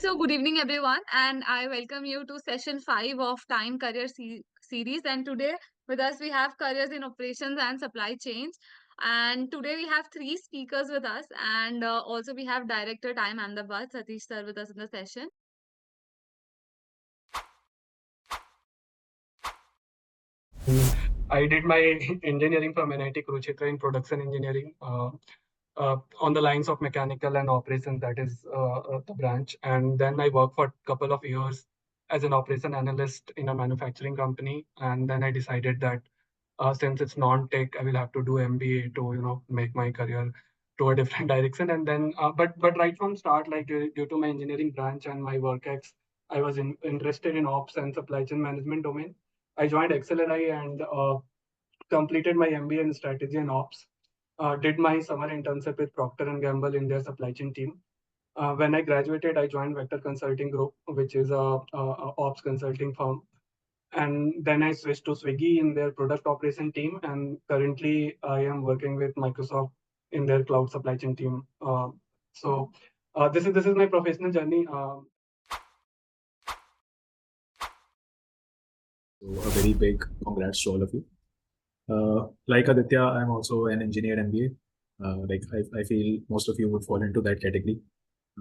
So, good evening, everyone, and I welcome you to session 5 of Time Career Series. And today, with us, we have careers in operations and supply chains. And today, we have three speakers with us, and also we have Director Time Ahmedabad, Satish sir, with us in the session. I did my engineering from NIT Kurukshetra in production engineering on the lines of mechanical and operations, that is the branch. And then I worked for a couple of years as an operation analyst in a manufacturing company. And then I decided that since it's non-tech, I will have to do MBA to make my career to a different direction. And then, but right from start, like due to my engineering branch and my work ex, I was interested in ops and supply chain management domain. I joined XLRI and completed my MBA in strategy and ops. Did my summer internship with Procter and Gamble in their supply chain team. When I graduated, I joined Vector Consulting Group, which is a ops consulting firm. And then I switched to Swiggy in their product operation team. And currently, I am working with Microsoft in their cloud supply chain team. This is my professional journey. So a very big congrats to all of you. Like Aditya, I'm also an engineer MBA. I feel most of you would fall into that category.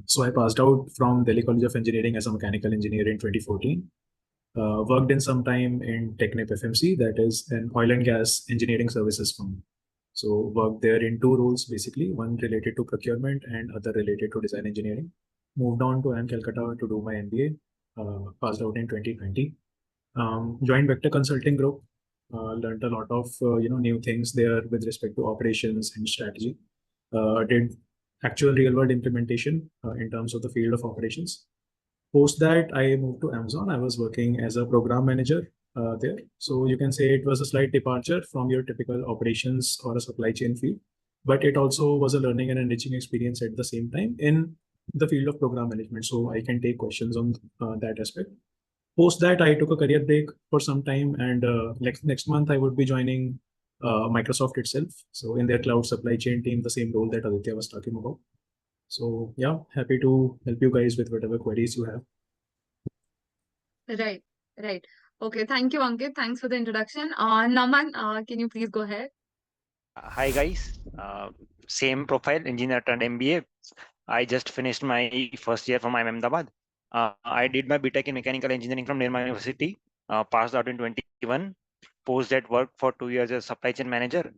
So I passed out from Delhi College of Engineering as a mechanical engineer in 2014. Worked in some time in Technip FMC, that is an oil and gas engineering services firm. So worked there in two roles basically, one related to procurement and other related to design engineering. Moved on to IIM Calcutta to do my MBA. Passed out in 2020. Joined Vector Consulting Group. Learned a lot of new things there with respect to operations and strategy. Did actual real world implementation in terms of the field of operations. Post that, I moved to Amazon. I was working as a program manager there. So you can say it was a slight departure from your typical operations or a supply chain field, but it also was a learning and enriching experience at the same time in the field of program management. So I can take questions on that aspect. Post that, I took a career break for some time, and next month I would be joining Microsoft itself. So in their cloud supply chain team, the same role that Aditya was talking about. So yeah, happy to help you guys with whatever queries you have. Right, right. Okay, thank you, Ankit. Thanks for the introduction. Naman, can you please go ahead? Hi guys, same profile, engineer turned MBA. I just finished my first year from IIM Ahmedabad. I did my BTech in mechanical engineering from Nirma University. Passed out in 21. Post that worked for 2 years as supply chain manager.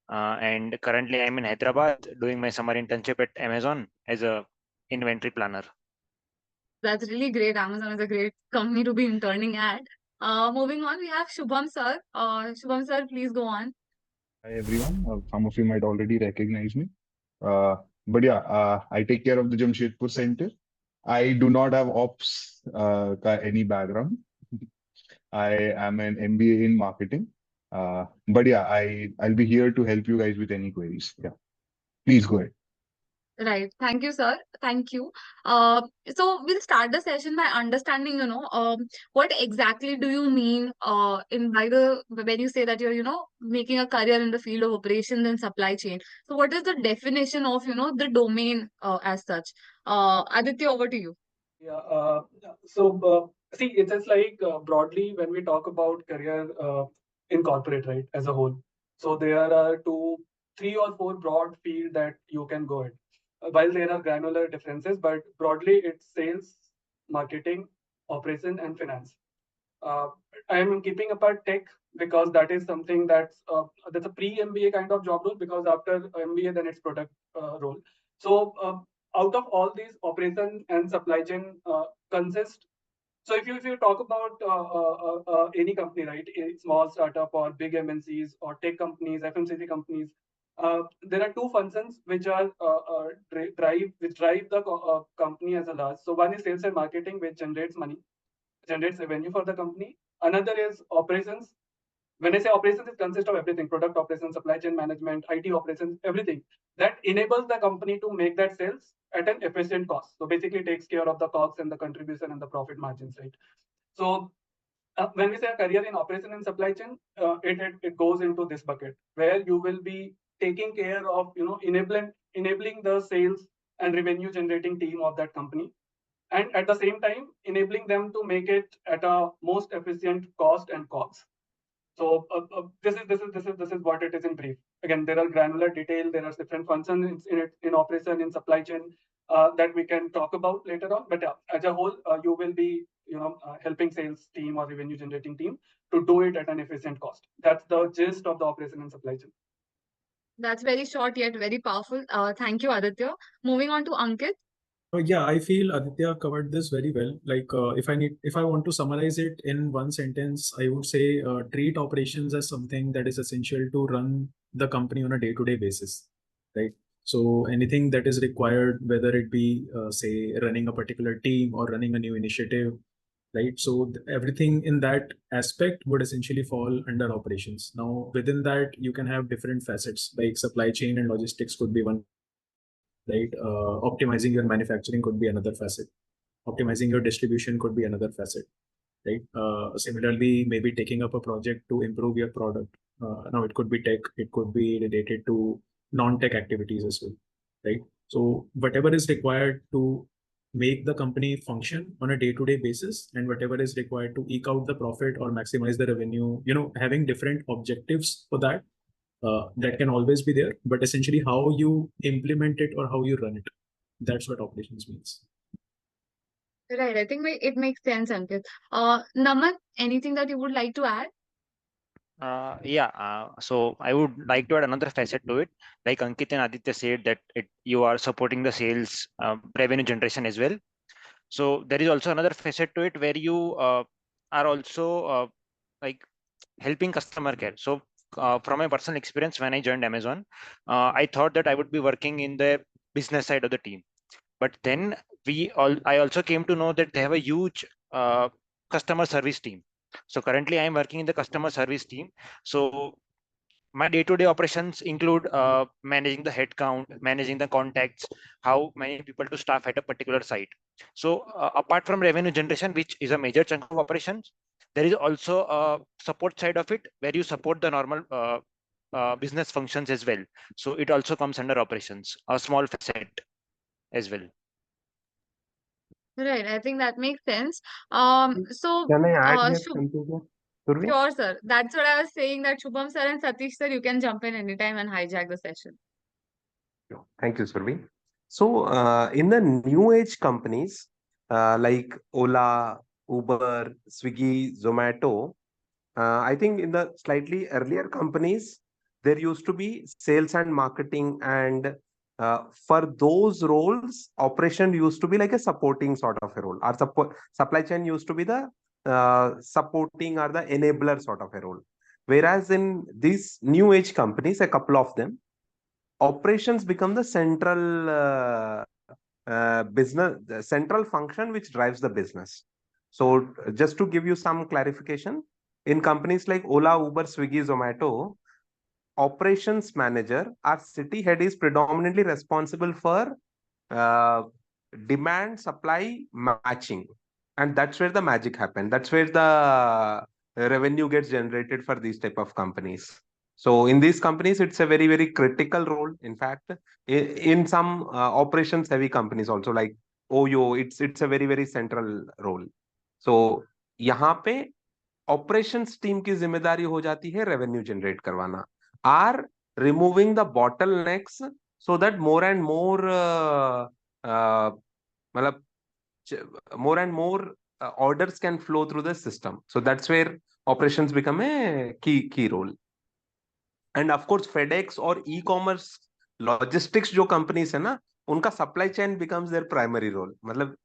And currently I'm in Hyderabad doing my summer internship at Amazon as a inventory planner. That's really great. Amazon is a great company to be interning at. Moving on, we have Shubham sir. Shubham sir, please go on. Hi everyone. Some of you might already recognize me. But yeah, I take care of the Jamshedpur Center. I do not have ops any background. I am an MBA in marketing. But yeah, I'll be here to help you guys with any queries. Yeah, please go ahead. Right. Thank you, sir. Thank you. So we'll start the session by understanding, what exactly do you mean in by the when you say that you're, making a career in the field of operations and supply chain. So what is the definition of, the domain as such? Aditya, over to you. Yeah. See, it's just like broadly when we talk about career in corporate, right, as a whole. So there are three or four broad field that you can go at. While there are granular differences, but broadly it's sales, marketing, operation, and finance. Uh, I am keeping apart tech because that is something that's a pre-MBA kind of job role, because after MBA then it's product role. So out of all these, operation and supply chain consist. So if you talk about any company, right, a small startup or big MNCs or tech companies, FMCG companies, there are two functions which are drive the company as a large. So one is sales and marketing, which generates revenue for the company. Another is operations. When I say operations, it consists of everything: product operations, supply chain management, IT operations, everything that enables the company to make that sales at an efficient cost. So basically takes care of the costs and the contribution and the profit margins, right? So when we say a career in operation and supply chain, it goes into this bucket where you will be taking care of enabling the sales and revenue generating team of that company. and at the same time enabling them to make it at a most efficient cost and costs. So this is what it is in brief. Again, there are granular detail. There are different functions in it, in operation, in supply chain, that we can talk about later on. But as a whole, you will be helping sales team or revenue generating team to do it at an efficient cost. That's the gist of the operation and supply chain. That's very short yet very powerful. Thank you, Aditya. Moving on to Ankit. Yeah, I feel Aditya covered this very well. Like, if I want to summarize it in one sentence, I would say treat operations as something that is essential to run the company on a day-to-day basis, right? So anything that is required, whether it be say running a particular team or running a new initiative, right? So everything in that aspect would essentially fall under operations. Now, within that, you can have different facets, like supply chain and logistics could be one facet, right? Optimizing your manufacturing could be another facet. Optimizing your distribution could be another facet, right? Similarly, maybe taking up a project to improve your product. Now, it could be tech, it could be related to non-tech activities as well, right? So whatever is required to make the company function on a day-to-day basis, and whatever is required to eke out the profit or maximize the revenue, having different objectives for that, that can always be there, but essentially how you implement it or how you run it, that's what operations means. Right, I think it makes sense, Ankit. Naman, anything that you would like to add? Yeah, so I would like to add another facet to it. Like Ankit and Aditya said that you are supporting the sales revenue generation as well. So there is also another facet to it where you are also like helping customer care. So from my personal experience, when I joined Amazon, I thought that I would be working in the business side of the team. But then I also came to know that they have a huge customer service team. So currently I am working in the customer service team. So my day-to-day operations include managing the headcount, managing the contacts, how many people to staff at a particular site. So apart from revenue generation, which is a major chunk of operations, there is also a support side of it where you support the normal business functions as well. So it also comes under operations, a small facet as well. Right, I think that makes sense. So, Can I add here something here, Survi? sure, sir. That's what I was saying, that Shubham sir and Satish sir, you can jump in anytime and hijack the session. Thank you, Survi. So, in the new age companies like Ola, Uber, Swiggy, Zomato, I think in the slightly earlier companies, there used to be sales and marketing, and for those roles, operation used to be like a supporting sort of a role. Our supply chain used to be the supporting or the enabler sort of a role. Whereas in these new age companies, a couple of them, operations become the central business, the central function which drives the business. So just to give you some clarification, in companies like Ola, Uber, Swiggy, Zomato, operations manager, our city head is predominantly responsible for uh, demand supply matching, and that's where the magic happens. That's where the revenue gets generated for these type of companies. So in these companies, it's a very very critical role. In fact, in some operations heavy companies also like Oyo, it's a very very central role. So यहाँ पे operations team की जिम्मेदारी हो जाती है revenue generate करवाना, or removing the bottle necks so that more and more मतलब more and more orders can flow through the system. So that's where operations become a key role. And of course FedEx और e commerce logistics जो companies है ना, उनका supply chain becomes their primary role. मतलब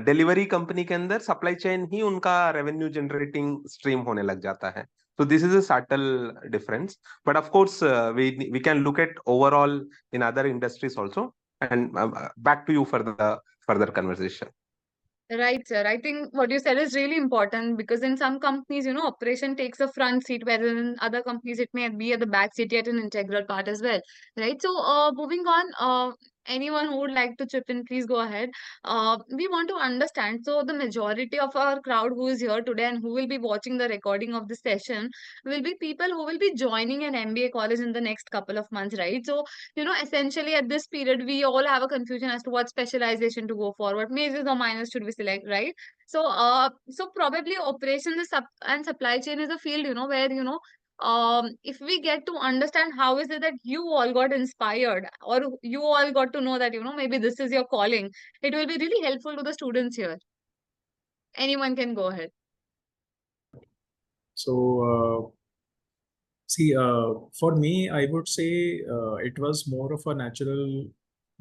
delivery company के अंदर supply chain ही उनका revenue generating stream होने लग जाता है. So this is a subtle difference, but of course we can look at overall in other industries also. And back to you for the further conversation. Right, sir. I think what you said is really important, because in some companies, operation takes a front seat, whereas in other companies, it may be at the back seat, yet an integral part as well. Right. So, moving on, anyone who would like to chip in, please go ahead. We want to understand. So the majority of our crowd who is here today and who will be watching the recording of this session will be people who will be joining an MBA college in the next couple of months, right? So, essentially at this period, we all have a confusion as to what specialization to go for, what majors or minors should we select, right? So probably operations and supply chain is a field, where, if we get to understand how is it that you all got inspired or you all got to know that, maybe this is your calling, it will be really helpful to the students here. Anyone can go ahead. So, see, for me, I would say it was more of a natural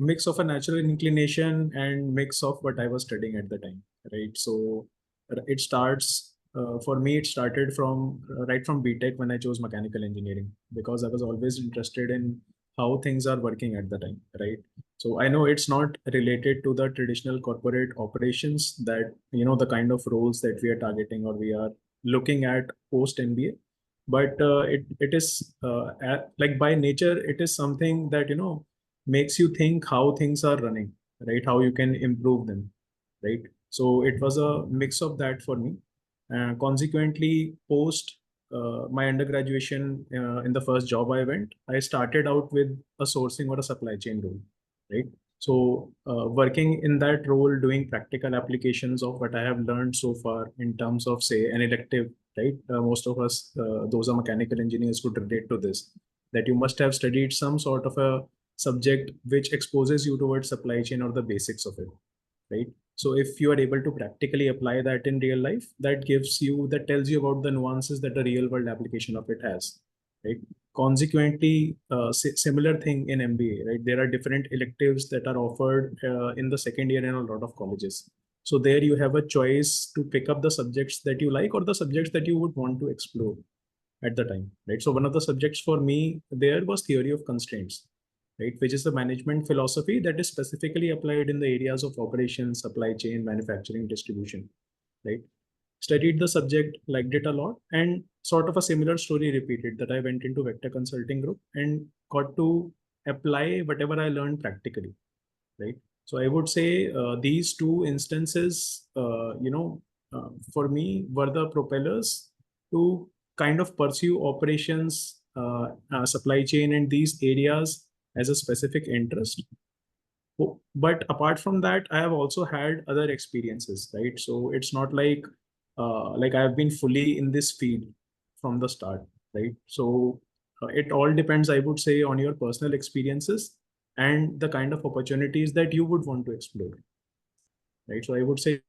mix of a natural inclination and mix of what I was studying at the time, right? So it starts for me. It started from right from BTech when I chose mechanical engineering because I was always interested in how things are working at the time, right? So I know it's not related to the traditional corporate operations that the kind of roles that we are targeting or we are looking at post MBA, but it is like by nature it is something that makes you think how things are running, right? How you can improve them, right? So it was a mix of that for me. Consequently, post my undergraduation, in the first job I went, I started out with a sourcing or a supply chain role, right? So working in that role, doing practical applications of what I have learned so far in terms of, say, an elective, right? Most of us, those are mechanical engineers, could relate to this, that you must have studied some sort of a subject which exposes you towards supply chain or the basics of it, right? So if you are able to practically apply that in real life, that tells you about the nuances that a real world application of it has, right? Consequently, similar thing in MBA, right? There are different electives that are offered in the second year in a lot of colleges. So there you have a choice to pick up the subjects that you like or the subjects that you would want to explore at the time, right? So one of the subjects for me there was theory of constraints, right, which is the management philosophy that is specifically applied in the areas of operations, supply chain, manufacturing, distribution, right? Studied the subject, liked it a lot, and sort of a similar story repeated that I went into Vector Consulting Group and got to apply whatever I learned practically, right? So I would say these two instances, for me, were the propellers to kind of pursue operations, supply chain, and these areas as a specific interest. But apart from that, I have also had other experiences, right? So it's not like I have been fully in this field from the start, right? So it all depends, I would say, on your personal experiences and the kind of opportunities that you would want to explore, right? So I would say,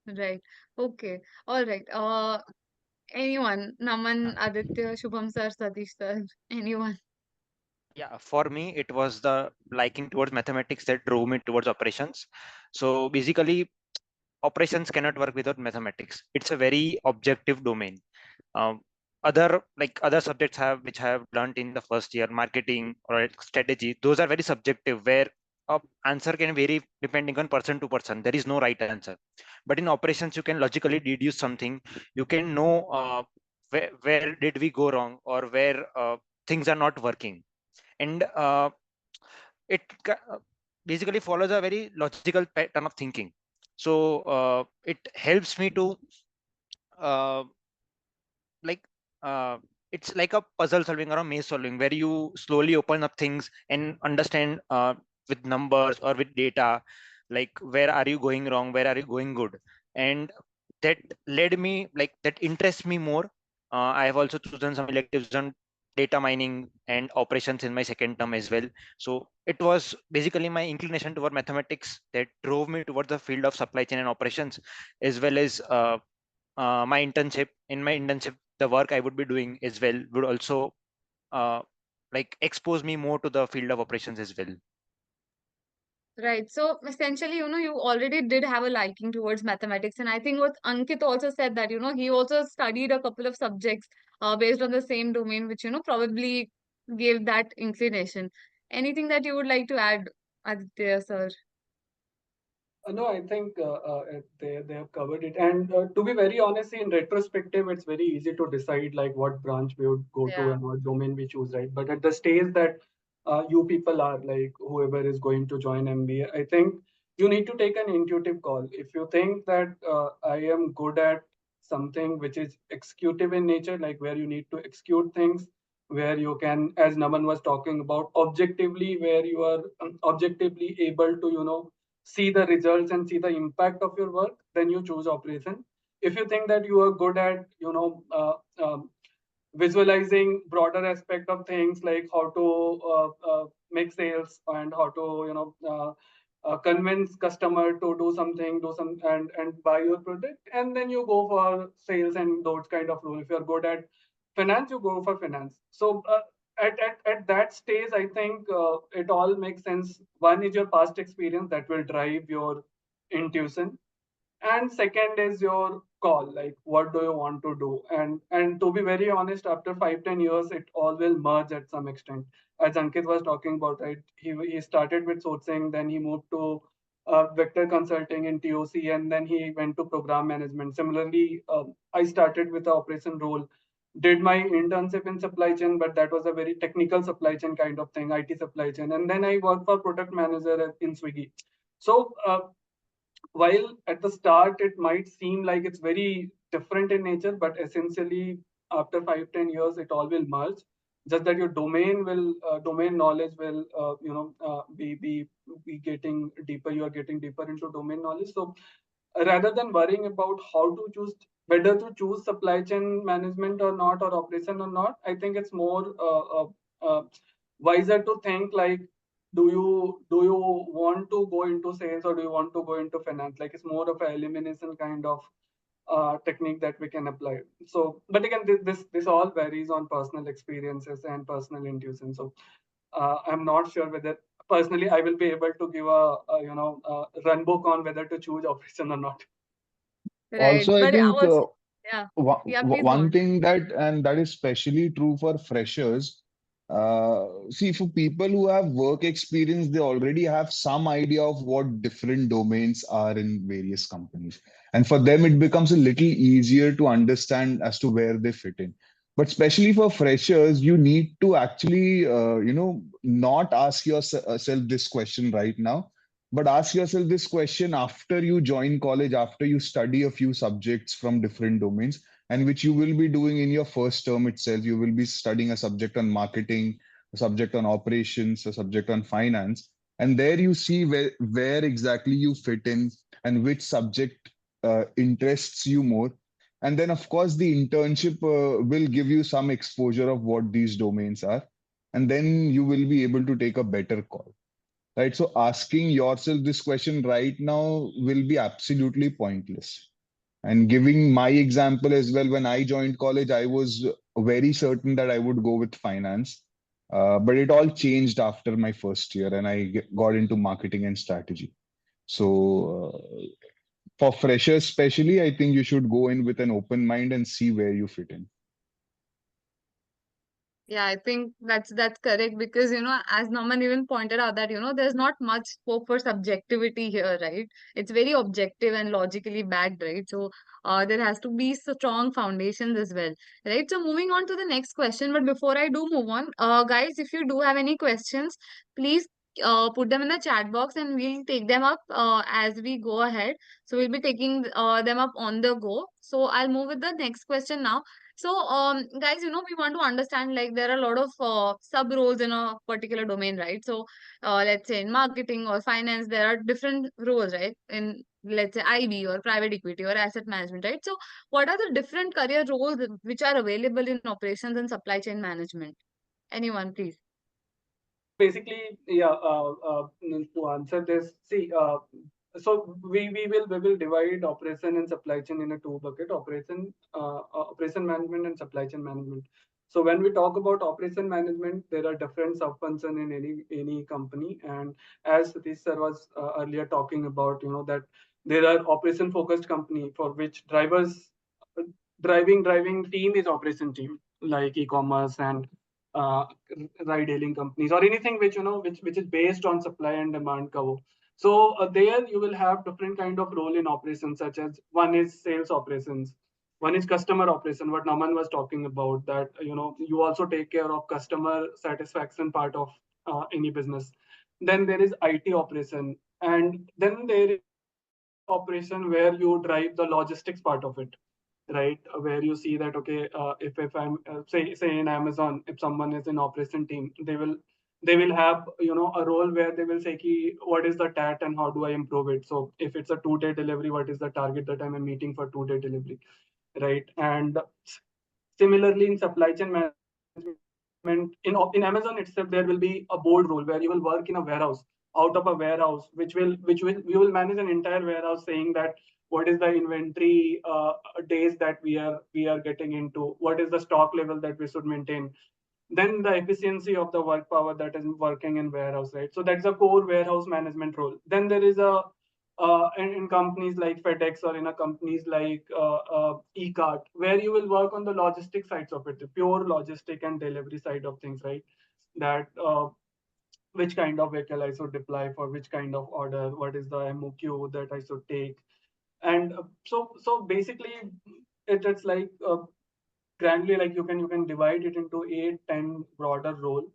Right. Okay. All right. Anyone? Naman, Aditya, Shubham sir, Satish sir, anyone? Yeah, for me, it was the liking towards mathematics that drove me towards operations. So basically, operations cannot work without mathematics. It's a very objective domain. Um, other subjects have which I have learned in the first year, marketing or strategy, those are very subjective where answer can vary depending on person to person. There is no right answer. But in operations, you can logically deduce something. You can know where did we go wrong or where things are not working. And it basically follows a very logical pattern of thinking. So it helps me to uh, like uh, it's like a puzzle solving or a maze solving where you slowly open up things and understand with numbers or with data, like where are you going wrong, where are you going good. And that led me, like that interests me more. I have also chosen some electives on data mining and operations in my second term as well. So it was basically my inclination toward mathematics that drove me towards the field of supply chain and operations, as well as my internship. In my internship, the work I would be doing as well would also uh, like expose me more to the field of operations as well. Right. So essentially, you already did have a liking towards mathematics. And I think what Ankit also said that, he also studied a couple of subjects based on the same domain, which, probably gave that inclination. Anything that you would like to add, Aditya, sir? No, I think they have covered it. And to be very honest, in retrospective, it's very easy to decide like what branch we would go to Yeah. and what domain we choose, right? But at the stage that you people are, like whoever is going to join MBA. I think you need to take an intuitive call. If you think that I am good at something which is executive in nature, like where you need to execute things, where you can, as Naman was talking about, objectively, where you are objectively able to, see the results and see the impact of your work, then you choose operation. If you think that you are good at, visualizing broader aspect of things, like how to make sales and how to convince customer to do something, do some and buy your product, and then you go for sales and those kind of role. If you're good at finance, you go for finance. So at that stage, I think it all makes sense. One is your past experience that will drive your intuition, and second is your call, like what do you want to do. And to be very honest, after 5-10 years, it all will merge at some extent. As Ankit was talking about, right, he started with sourcing, then he moved to vector consulting in TOC, and then he went to program management. Similarly, I started with the operation role, did my internship in supply chain, but that was a very technical supply chain kind of thing, IT supply chain, and then I worked for product manager in Swiggy. So while at the start it might seem like it's very different in nature, but essentially after 5-10 years it all will merge. Just that your domain knowledge will be getting deeper. You are getting deeper into domain knowledge. So rather than worrying about how to choose, whether to choose supply chain management or not, or operation or not, I think it's more wiser to think like, do you want to go into sales or do you want to go into finance? Like it's more of an elimination kind of technique that we can apply. So, but again, this all varies on personal experiences and personal intuition. So I'm not sure whether personally I will be able to give a run book on whether to choose operation or not. Right. Also, I But think also, yeah. Yeah, please go one on. thing that, and that is especially true for freshers, see, for people who have work experience, they already have some idea of what different domains are in various companies. And for them, it becomes a little easier to understand as to where they fit in. But especially for freshers, you need to actually, not ask yourself this question right now, but ask yourself this question after you join college, after you study a few subjects from different domains, and which you will be doing in your first term itself. You will be studying a subject on marketing, a subject on operations, a subject on finance. And there you see where exactly you fit in and which subject interests you more. And then, of course, the internship will give you some exposure of what these domains are. And then you will be able to take a better call. Right. So asking yourself this question right now will be absolutely pointless. And giving my example as well, when I joined college, I was very certain that I would go with finance. But it all changed after my first year and I got into marketing and strategy. So for freshers, especially, I think you should go in with an open mind and see where you fit in. Yeah, I think that's correct because as Norman even pointed out that there's not much scope for subjectivity here, right? It's very objective and logically backed, right? So there has to be strong foundations as well, right? So moving on to the next question, but before I do move on, guys, if you do have any questions, please put them in the chat box and we'll take them up as we go ahead. So we'll be taking them up on the go. So I'll move with the next question now. So, guys, we want to understand like there are a lot of sub roles in a particular domain, right? So, let's say in marketing or finance, there are different roles, right? In let's say IB or private equity or asset management, right? So, what are the different career roles which are available in operations and supply chain management? Anyone, please. Basically, yeah, to answer this, see, so we will divide operation and supply chain in a two bucket: operation management and supply chain management. So when we talk about operation management, there are different sub functions in any company. And as Satish sir was earlier talking about, that there are operation focused company for which driving team is operation team, like e-commerce and uh, ride hailing companies, or anything which which is based on supply and demand cover. So there you will have different kind of role in operations, such as one is sales operations, one is customer operation, what Naman was talking about, that you also take care of customer satisfaction part of, any business. Then there is IT operation, and then there is operation where you drive the logistics part of it, right? Where you see that, okay, if I'm say in Amazon, if someone is in operation team, they will have, a role where they will say ki, what is the tat and how do I improve it. So if it's a 2-day delivery, what is the target that I'm meeting for 2-day delivery, right? And similarly, in supply chain management, in Amazon itself, there will be a board role where you will work in a warehouse, out of a warehouse, which will we will manage an entire warehouse, saying that what is the inventory days that we are getting into, what is the stock level that we should maintain, then the efficiency of the work power that is working in warehouse, right? So that's a core warehouse management role. Then there is a in companies like FedEx or in a companies like eCart, where you will work on the logistic sides of it, the pure logistic and delivery side of things, right? That which kind of vehicle I should deploy for which kind of order, what is the MOQ that I should take, and so basically it's like grandly, like you can divide it into 8-10 broader role,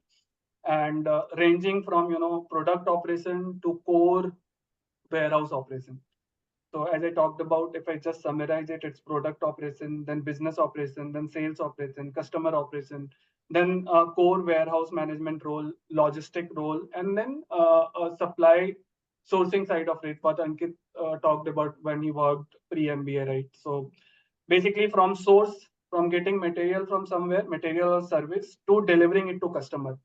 and ranging from product operation to core warehouse operation. So as I talked about, if I just summarize it, it's product operation, then business operation, then sales operation, customer operation, then core warehouse management role, logistic role, and then supply sourcing side of it, what Ankit talked about when he worked pre-MBA, right? So basically from source, from getting material from somewhere, material or service, to delivering it to customer.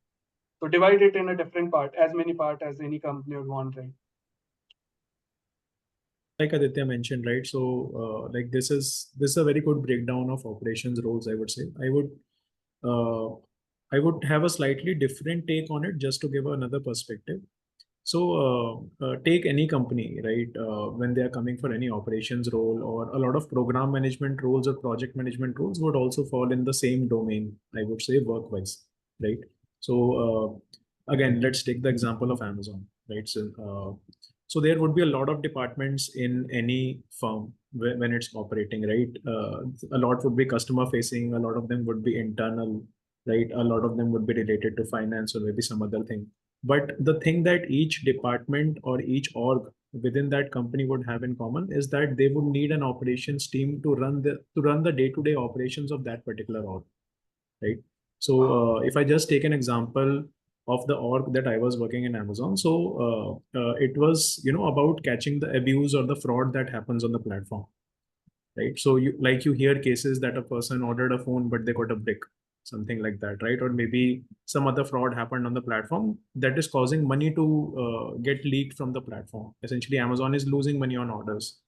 So divide it in a different part, as many part as any company would want, right? Like Aditya mentioned, right? So, like this is a very good breakdown of operations roles, I would say. Uh, I would have a slightly different take on it, just to give another perspective. So, take any company, right? When they are coming for any operations role, or a lot of program management roles or project management roles would also fall in the same domain, I would say, work-wise, right? So, again, let's take the example of Amazon, right? So there would be a lot of departments in any firm when it's operating, right? A lot would be customer facing, a lot of them would be internal, right? A lot of them would be related to finance or maybe some other thing. But the thing that each department or each org within that company would have in common is that they would need an operations team to run the day-to-day operations of that particular org, right? So if I just take an example of the org that I was working in Amazon, so it was about catching the abuse or the fraud that happens on the platform, right? So you hear cases that a person ordered a phone but they got a brick, something like that, right? Or maybe some other fraud happened on the platform that is causing money to get leaked from the platform. Essentially, Amazon is losing money on orders,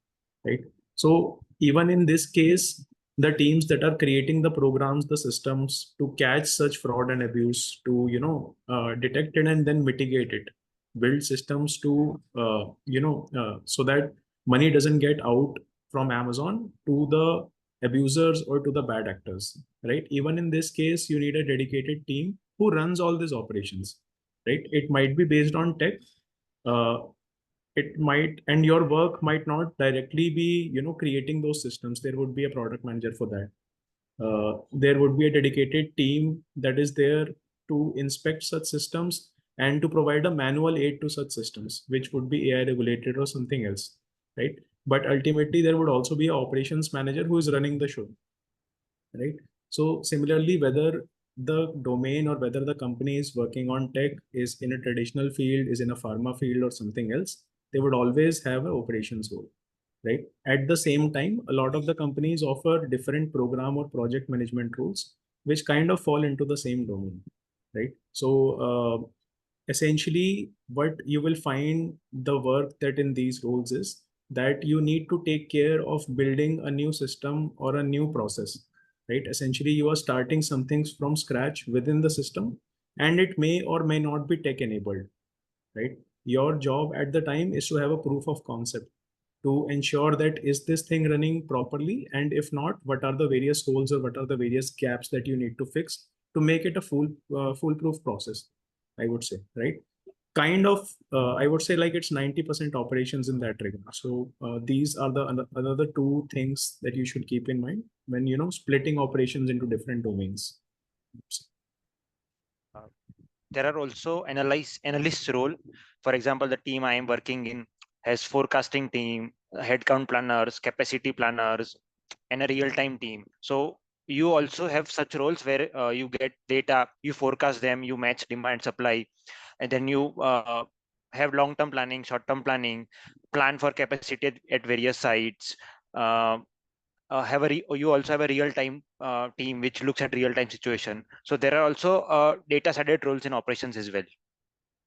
right? So even in this case, the teams that are creating the programs, the systems to catch such fraud and abuse, to detect it and then mitigate it, build systems to so that money doesn't get out from Amazon to the abusers or to the bad actors, right? Even in this case, you need a dedicated team who runs all these operations, right? It might be based on tech. Uh, it might, and your work might not directly be, creating those systems. There would be a product manager for that. There would be a dedicated team that is there to inspect such systems and to provide a manual aid to such systems, which would be AI regulated or something else, right? But ultimately, there would also be an operations manager who is running the show, right? So similarly, whether the domain or whether the company is working on tech, is in a traditional field, is in a pharma field or something else, they would always have an operations role, right? At the same time, a lot of the companies offer different program or project management roles, which kind of fall into the same domain, right? So essentially, what you will find the work that in these roles is that you need to take care of building a new system or a new process, right? Essentially, you are starting something from scratch within the system, and it may or may not be tech enabled, right? Your job at the time is to have a proof of concept to ensure that is this thing running properly, and if not, what are the various holes or what are the various gaps that you need to fix to make it a foolproof process, I would say, right? Kind of, I would say, like, it's 90% operations in that regard. So these are the another two things that you should keep in mind when splitting operations into different domains. Uh, there are also analysts role. For example, the team I am working in has forecasting team, headcount planners, capacity planners, and a real-time team. So you also have such roles where you get data, you forecast them, you match demand supply, and then you have long-term planning, short-term planning, plan for capacity at various sites. Uh, you also have a real-time team which looks at real-time situation. So there are also data-sided roles in operations as well.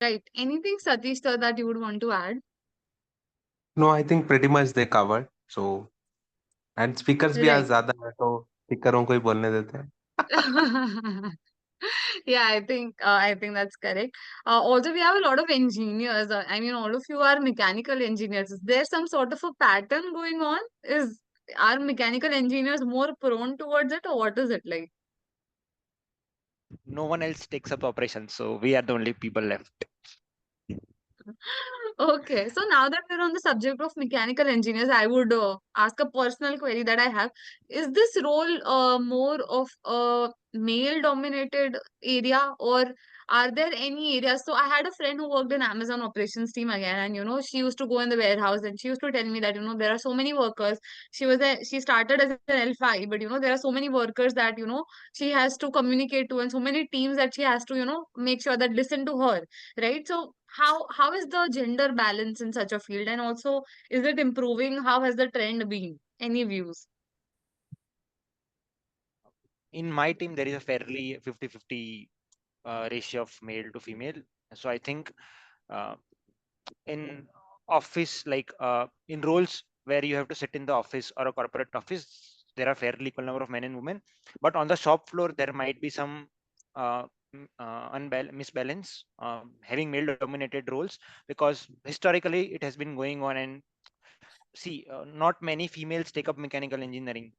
Right. Anything, Satish, sir, that you would want to add? No, I think pretty much they covered. So and speakers भी आज Right. ज्यादा है तो स्पीकरों को ही बोलने देते हैं. Yeah, I think that's correct. Also, we have a lot of engineers. I mean, all of you are mechanical engineers. Is there some sort of a pattern going on? Are mechanical engineers more prone towards it, or what is it like? No one else takes up operations, so we are the only people left. Okay, so now that we're on the subject of mechanical engineers, I would ask a personal query that I have. Is this role more of a male-dominated area, or are there any areas? So I had a friend who worked in Amazon operations team again, and she used to go in the warehouse and she used to tell me that there are so many workers. She started as an L5, but there are so many workers that she has to communicate to, and so many teams that she has to make sure that listen to her, right? So how is the gender balance in such a field, and also is it improving? How has the trend been? Any views? In my team, there is a fairly 50-50 ratio of male to female. So I think uh, in office, like in roles where you have to sit in the office or a corporate office, there are fairly equal number of men and women. But on the shop floor, there might be some misbalance, having male dominated roles, because historically it has been going on. And see, not many females take up mechanical engineering.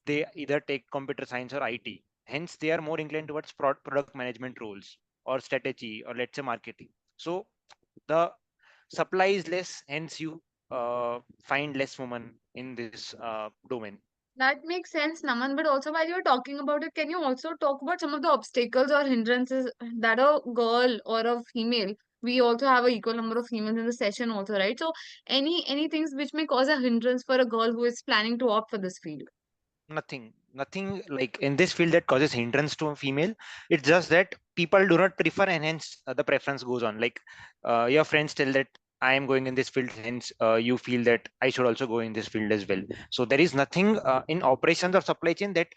They either take computer science or IT. Hence, they are more inclined towards product management roles or strategy, or let's say marketing. So the supply is less, hence you find less women in this domain. That makes sense, Naman. But also, while you're talking about it, can you also talk about some of the obstacles or hindrances that a girl or a female? We also have a equal number of females in the session, also, right? So, any things which may cause a hindrance for a girl who is planning to opt for this field? Nothing like in this field that causes hindrance to a female. It's just that people do not prefer, and hence the preference goes on. Like your friends tell that I am going in this field, hence you feel that I should also go in this field as well. So there is nothing in operations or supply chain that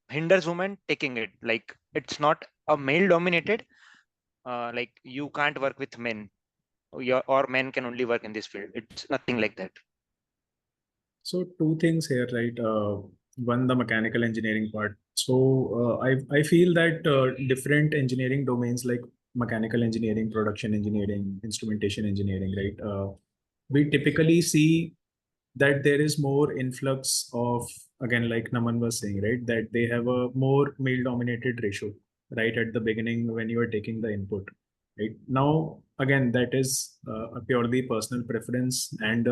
hinders women taking it. Like it's not a male dominated, like you can't work with men, or men can only work in this field. It's nothing like that. So two things here, right? One, the mechanical engineering part. So I feel that different engineering domains like mechanical engineering, production engineering, instrumentation engineering, right? We typically see that there is more influx of, again, like Naman was saying, right, that they have a more male dominated ratio right at the beginning when you are taking the input. Right now, again, that is a purely personal preference, and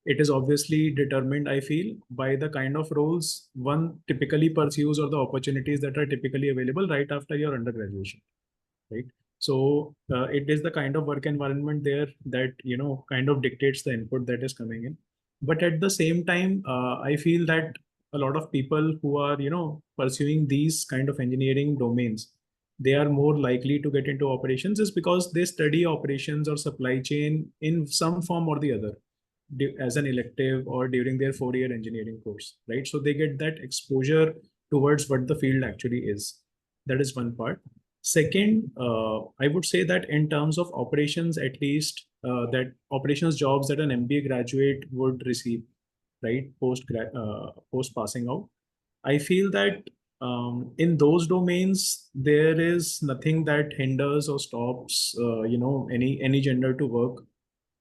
it is obviously determined, I feel, by the kind of roles one typically pursues or the opportunities that are typically available right after your undergraduation, right? So it is the kind of work environment there that kind of dictates the input that is coming in. But at the same time, I feel that a lot of people who are pursuing these kind of engineering domains, they are more likely to get into operations is because they study operations or supply chain in some form or the other as an elective or during their 4-year engineering course, right? So they get that exposure towards what the field actually is. That is one part. Second, I would say that in terms of operations, at least that operations jobs that an MBA graduate would receive, right, post passing out, I feel that in those domains there is nothing that hinders or stops, any gender to work,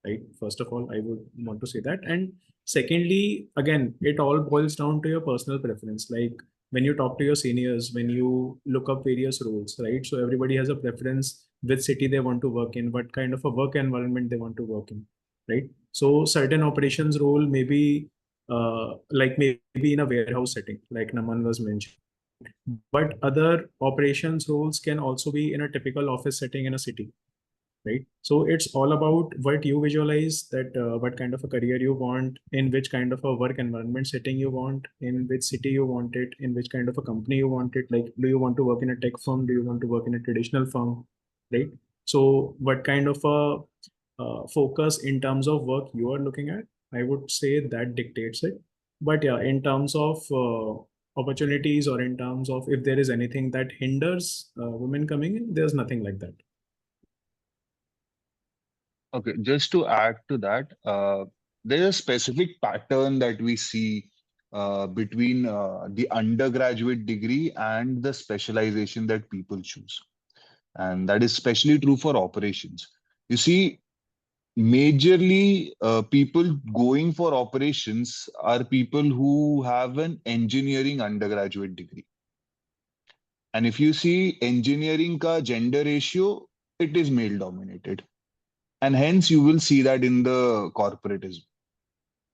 right? First of all, I would want to say that. And secondly, again, it all boils down to your personal preference. Like when you talk to your seniors, when you look up various roles, right? So everybody has a preference which city they want to work in, what kind of a work environment they want to work in, right? So certain operations role maybe like maybe in a warehouse setting, like Naman was mentioning, But other operations roles can also be in a typical office setting in a city, right? So it's all about what you visualize, that what kind of a career you want, in which kind of a work environment setting you want, in which city you want it, in which kind of a company you want it. Like, do you want to work in a tech firm? Do you want to work in a traditional firm, right? So what kind of a focus in terms of work you are looking at, I would say that dictates it. But yeah, in terms of opportunities, or in terms of if there is anything that hinders women coming in, there's nothing like that. Okay, just to add to that, there's a specific pattern that we see between the undergraduate degree and the specialization that people choose. And that is especially true for operations. You see, majorly people going for operations are people who have an engineering undergraduate degree. And if you see engineering ka gender ratio, it is male dominated. And hence you will see that in the corporate as well.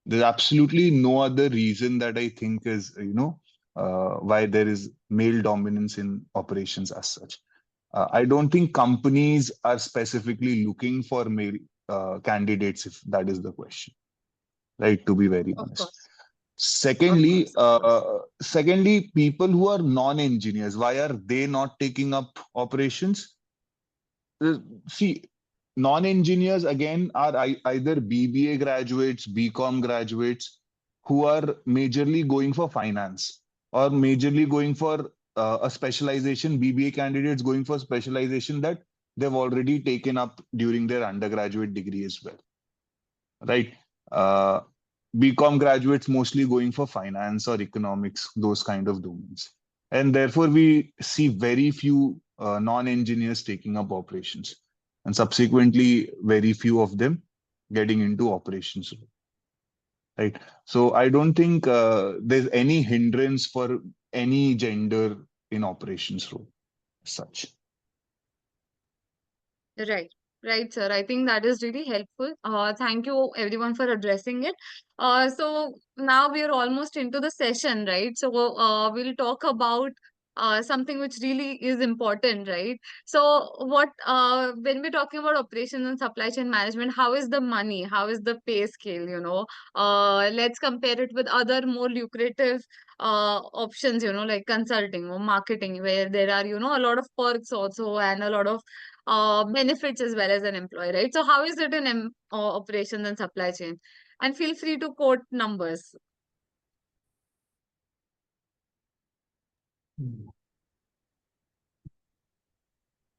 There's absolutely no other reason that I think is, why there is male dominance in operations as such. I don't think companies are specifically looking for male candidates, if that is the question, right? To be very Of honest. course, of Secondly, course, of course. people who are non-engineers, why are they not taking up operations? See, non-engineers again are either BBA graduates, BCom graduates who are majorly going for finance, or majorly going for a specialization. BBA candidates going for specialization that they've already taken up during their undergraduate degree as well, right? Uh, BCom graduates mostly going for finance or economics, those kind of domains. And therefore, we see very few non-engineers taking up operations, and subsequently, very few of them getting into operations, right? So I don't think there's any hindrance for any gender in operations role as such. Right, right, sir. I think that is really helpful. Thank you everyone for addressing it. So now we are almost into the session, right? So we'll talk about something which really is important, right? So what when we're talking about operations and supply chain management, how is the money? How is the pay scale? Let's compare it with other more lucrative options, like consulting or marketing, where there are, a lot of perks also and a lot of benefits as well as an employee, right? So how is it in operations and supply chain? And feel free to quote numbers.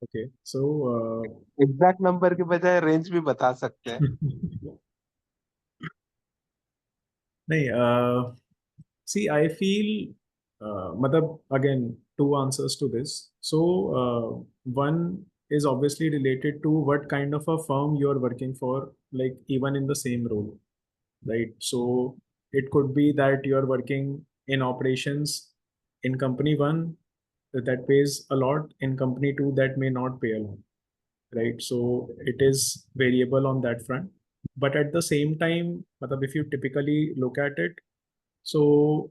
Okay, so exact number के बजाय range भी बता सकते हैं. nahi, see, I feel, matlab, again, two answers to this. So, one is obviously related to what kind of a firm you're working for, like even in the same role, right? So, it could be that you're working in operations in company one that pays a lot, in company two that may not pay a lot, right? So, it is variable on that front. But at the same time, matlab, if you typically look at it, so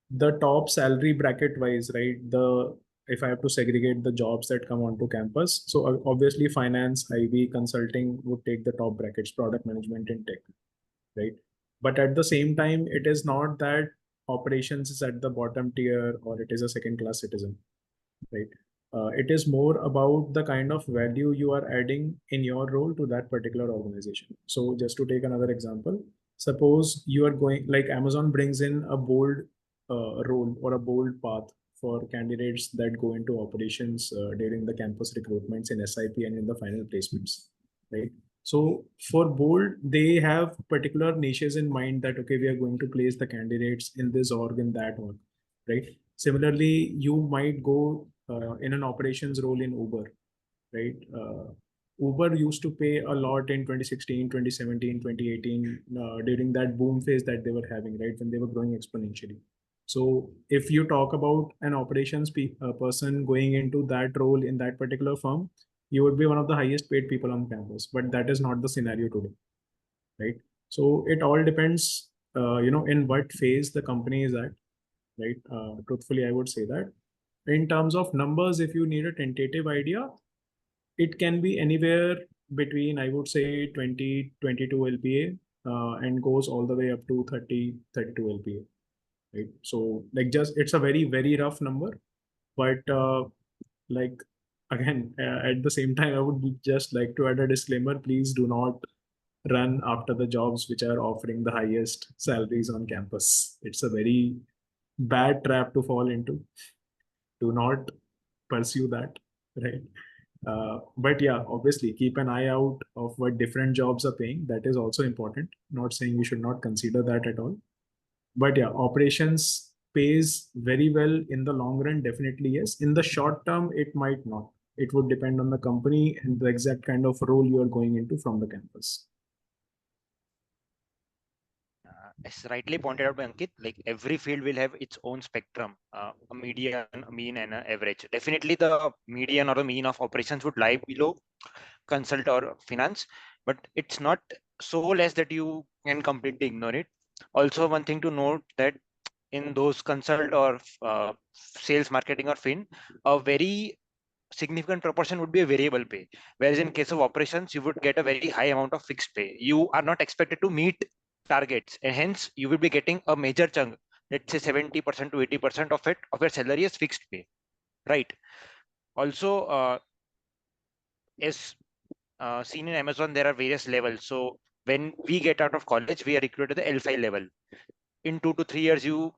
the top salary bracket wise, right? The If I have to segregate the jobs that come onto campus, so obviously finance, IB, consulting would take the top brackets, product management and tech, right? But at the same time, it is not that operations is at the bottom tier or it is a second class citizen, right? It is more about the kind of value you are adding in your role to that particular organization. So just to take another example, suppose you are going, like Amazon brings in a bold role or a bold path for candidates that go into operations during the campus recruitments in SIP and in the final placements, right? So for bold, they have particular niches in mind that, okay, we are going to place the candidates in this org, in that org, right? Similarly, you might go in an operations role in Uber, right? Uber used to pay a lot in 2016, 2017, 2018, during that boom phase that they were having, right? When they were growing exponentially. So if you talk about an operations person going into that role in that particular firm, you would be one of the highest paid people on campus, but that is not the scenario today, right? So it all depends, in what phase the company is at, right? Truthfully, I would say that. In terms of numbers, if you need a tentative idea, it can be anywhere between, I would say, 20, 22 LPA, and goes all the way up to 30, 32 LPA, right? So like just, it's a very, very rough number, but like again, at the same time, I would just like to add a disclaimer: please do not run after the jobs which are offering the highest salaries on campus. It's a very bad trap to fall into. Do not pursue that, right? But yeah, obviously keep an eye out of what different jobs are paying. That is also important. Not saying we should not consider that at all. But yeah, operations pays very well in the long run, definitely yes. In the short term, it might not. It would depend on the company and the exact kind of role you are going into from the campus. As rightly pointed out by Ankit, like every field will have its own spectrum, a median, a mean, and an average. Definitely, the median or the mean of operations would lie below consult or finance, but it's not so less that you can completely ignore it. Also, one thing to note that in those consult or sales, marketing, or fin, a very significant proportion would be a variable pay, whereas in case of operations you would get a very high amount of fixed pay. You are not expected to meet targets, and hence you will be getting a major chunk, let's say 70% to 80% of it of your salary is fixed pay, right? Also, as seen in Amazon, there are various levels. So when we get out of college, we are recruited at the L5 level. In 2 to 3 years, you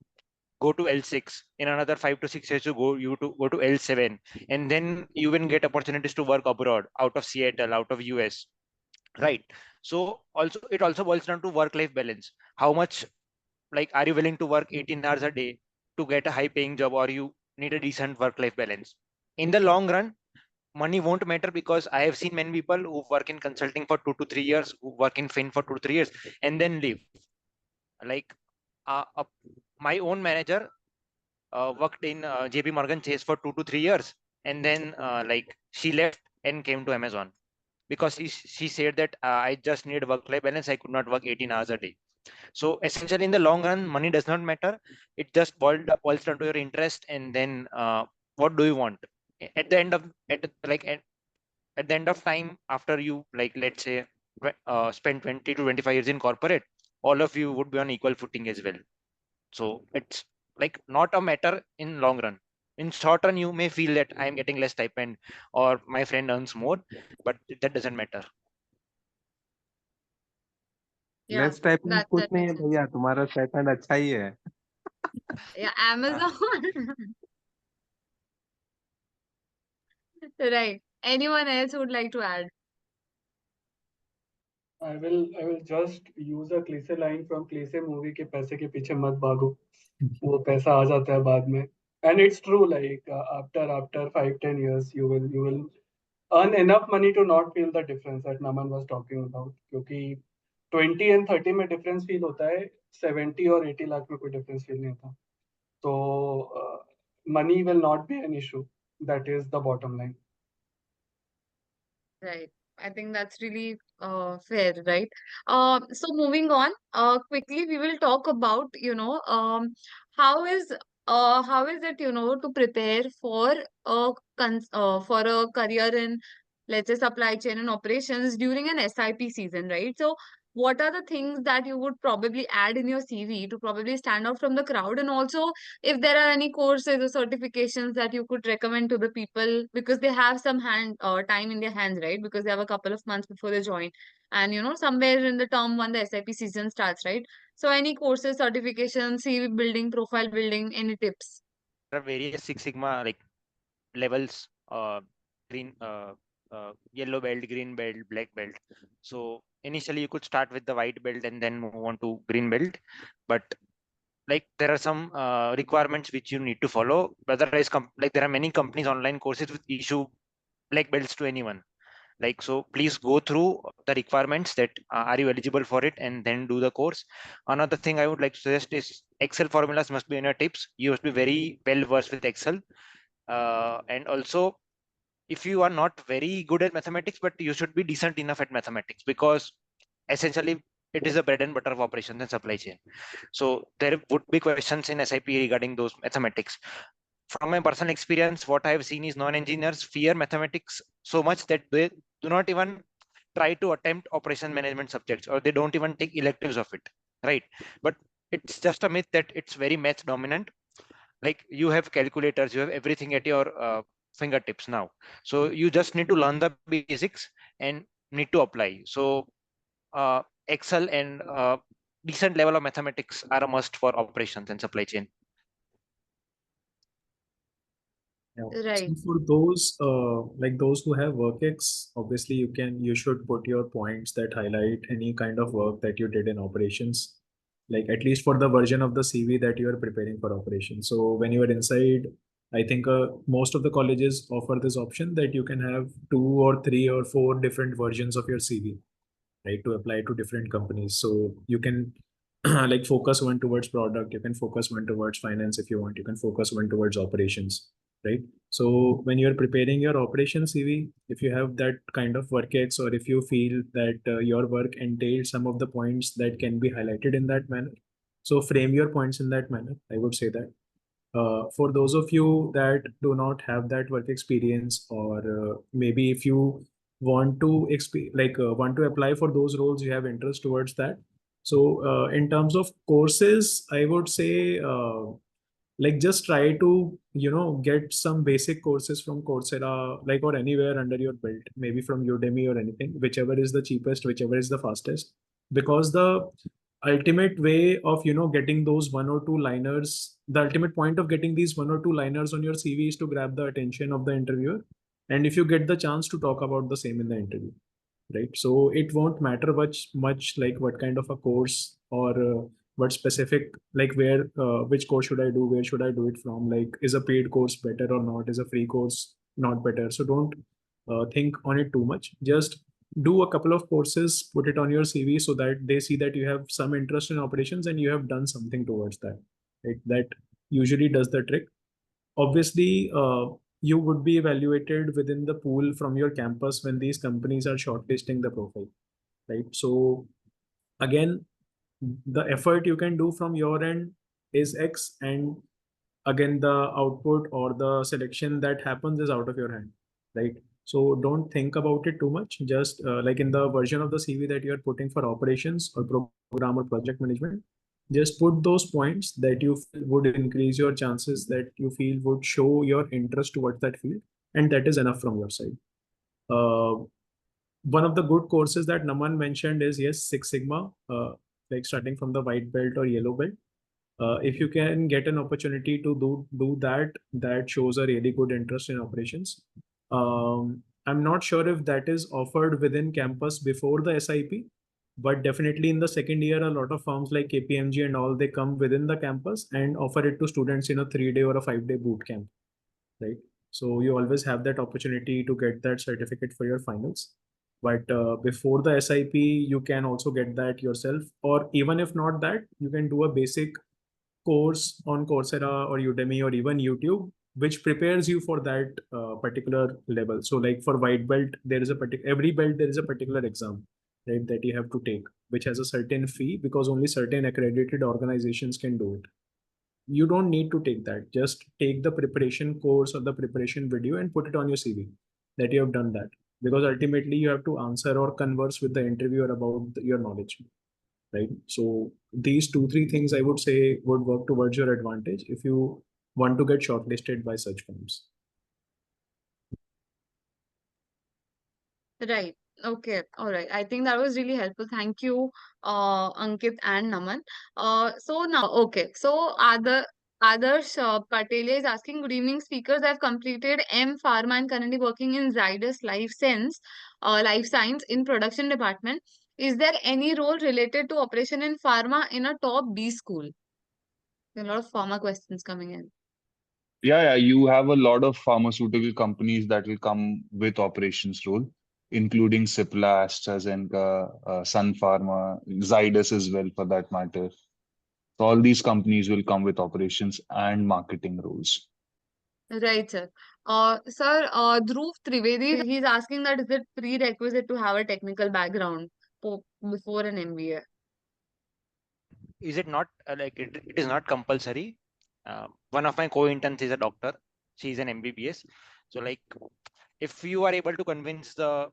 go to L6. In another 5 to 6 years, you go to L7, and then you even get opportunities to work abroad, out of Seattle, out of US, right? So also it also boils down to work-life balance. How much, like, are you willing to work 18 hours a day to get a high-paying job, or you need a decent work-life balance? In the long run, money won't matter, because I have seen many people who work in consulting for 2 to 3 years, who work in fin for 2 to 3 years, and then leave. Like, my own manager worked in JP Morgan Chase for 2 to 3 years, and then like she left and came to Amazon, because she said that I just need work-life balance. I could not work 18 hours a day. So essentially, in the long run, money does not matter. It just boils down to your interest, and then what do you want at the end of at the end of time, after you, like, let's say, spend 20 to 25 years in corporate, all of you would be on equal footing as well. So it's like not a matter in long run. In short run, you may feel that I'm getting less stipend, or my friend earns more, but that doesn't matter. Yeah, less typing that कुछ that नहीं makes है sense. भैया, तुम्हारा stipend अच्छा ही है. Yeah, Uh, Amazon. Right. Anyone else would like to add? I will just use a cliche line from cliche movie के पैसे के पीछे मत भागो, वो पैसा आ जाता है बाद में. And it's true, like after 5-10 years you will earn enough money to not feel the difference that Naman was talking about, क्योंकि 20 and 30 में difference feel होता है, 70 और 80 लाख में कोई difference feel नहीं होता. So money will not be an issue. That is the bottom line. Right. I think that's really fair, right? So moving on, quickly we will talk about, how is how is it, to prepare for for a career in, let's say, supply chain and operations during an SIP season, right? So what are the things that you would probably add in your CV to probably stand out from the crowd? And also, if there are any courses or certifications that you could recommend to the people, because they have some time in their hands, right? Because they have a couple of months before they join, and somewhere in the term when the SIP season starts, right? So any courses, certifications, CV building, profile building, any tips? there are various Six Sigma, like, levels, green, yellow belt, green belt, black belt. So initially you could start with the white belt and then move on to green belt, but like there are some requirements which you need to follow. Otherwise, like, there are many companies online courses which issue black belts to anyone. Like, so please go through the requirements, that are you eligible for it, and then do the course. Another thing I would like to suggest is Excel formulas must be in your tips. You must be very well versed with Excel, and also, if you are not very good at mathematics, but you should be decent enough at mathematics, because essentially it is the bread and butter of operations and supply chain. So there would be questions in SIP regarding those mathematics. From my personal experience, what I have seen is non-engineers fear mathematics so much that they do not even try to attempt operation management subjects, or they don't even take electives of it, right? But it's just a myth that it's very math dominant. Like, you have calculators, you have everything at your fingertips now, so you just need to learn the basics and need to apply. So Excel and decent level of mathematics are a must for operations and supply chain. Yeah. Right. So for those like those who have WorkX, obviously you should put your points that highlight any kind of work that you did in operations, like at least for the version of the CV that you are preparing for operations. So when you are inside, I think most of the colleges offer this option that you can have 2 or 3 or 4 different versions of your CV, right, to apply to different companies. So you can like focus one towards product, you can focus one towards finance if you want, you can focus one towards operations, right? So when you're preparing your operations CV, if you have that kind of work ex, or if you feel that your work entails some of the points that can be highlighted in that manner, so frame your points in that manner, I would say that. For those of you that do not have that work experience, or maybe if you want to want to apply for those roles, you have interest towards that. So in terms of courses, I would say like just try to get some basic courses from Coursera, like, or anywhere under your belt, maybe from Udemy or anything, whichever is the cheapest, whichever is the fastest, because the ultimate way of getting those 1 or 2 liners, the ultimate point of getting these 1 or 2 liners on your CV is to grab the attention of the interviewer, and if you get the chance to talk about the same in the interview, right? So it won't matter much like what kind of a course, or what specific, like where which course should I do, where should I do it from, like is a paid course better or not, is a free course not better. So don't think on it too much, just do a couple of courses, put it on your CV so that they see that you have some interest in operations and you have done something towards that, right? That usually does the trick. Obviously, you would be evaluated within the pool from your campus when these companies are shortlisting the profile, right? So again, the effort you can do from your end is X, and again, the output or the selection that happens is out of your hand, right? So don't think about it too much. Just like in the version of the CV that you are putting for operations or program or project management, just put those points that you feel would increase your chances, that you feel would show your interest towards that field, and that is enough from your side. Uh, One of the good courses that Naman mentioned is, yes, Six Sigma, like starting from the white belt or yellow belt. If you can get an opportunity to do that, that shows a really good interest in operations. I'm not sure if that is offered within campus before the SIP, but definitely in the second year, a lot of firms like KPMG and all, they come within the campus and offer it to students in a 3-day or a 5-day boot camp, right? So you always have that opportunity to get that certificate for your finals. But before the SIP, you can also get that yourself, or even if not that, you can do a basic course on Coursera or Udemy or even YouTube, which prepares you for that particular level. So, like for white belt, there is a particular every belt there is a particular exam, right, that you have to take, which has a certain fee because only certain accredited organizations can do it. You don't need to take that. Just take the preparation course or the preparation video and put it on your CV that you have done that. Because ultimately you have to answer or converse with the interviewer about your knowledge, right? So these 2 3 things I would say would work towards your advantage if you want to get shortlisted by such firms. Right. Okay. All right. I think that was really helpful. Thank you, Ankit and Naman. So now, okay. So Adarsh Patel is asking, good evening, speakers. I've completed M Pharma and currently working in Zydus Life Science in production department. Is there any role related to operation in pharma in a top B school? There are a lot of pharma questions coming in. Yeah, you have a lot of pharmaceutical companies that will come with operations role, including Cipla, AstraZeneca, Sun Pharma, Zydus as well, for that matter. So all these companies will come with operations and marketing roles. Right, sir. Sir, Dhruv Trivedi, he's asking that is it prerequisite to have a technical background before an MBA? is it not like it is not compulsory. One of my co-interns is a doctor. She's an MBBS. So like, if you are able to convince the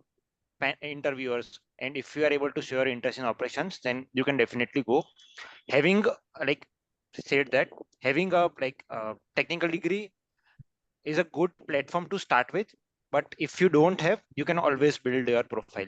interviewers, and if you are able to show your interest in operations, then you can definitely go. Having like said that, having a technical degree is a good platform to start with, but if you don't have, you can always build your profile.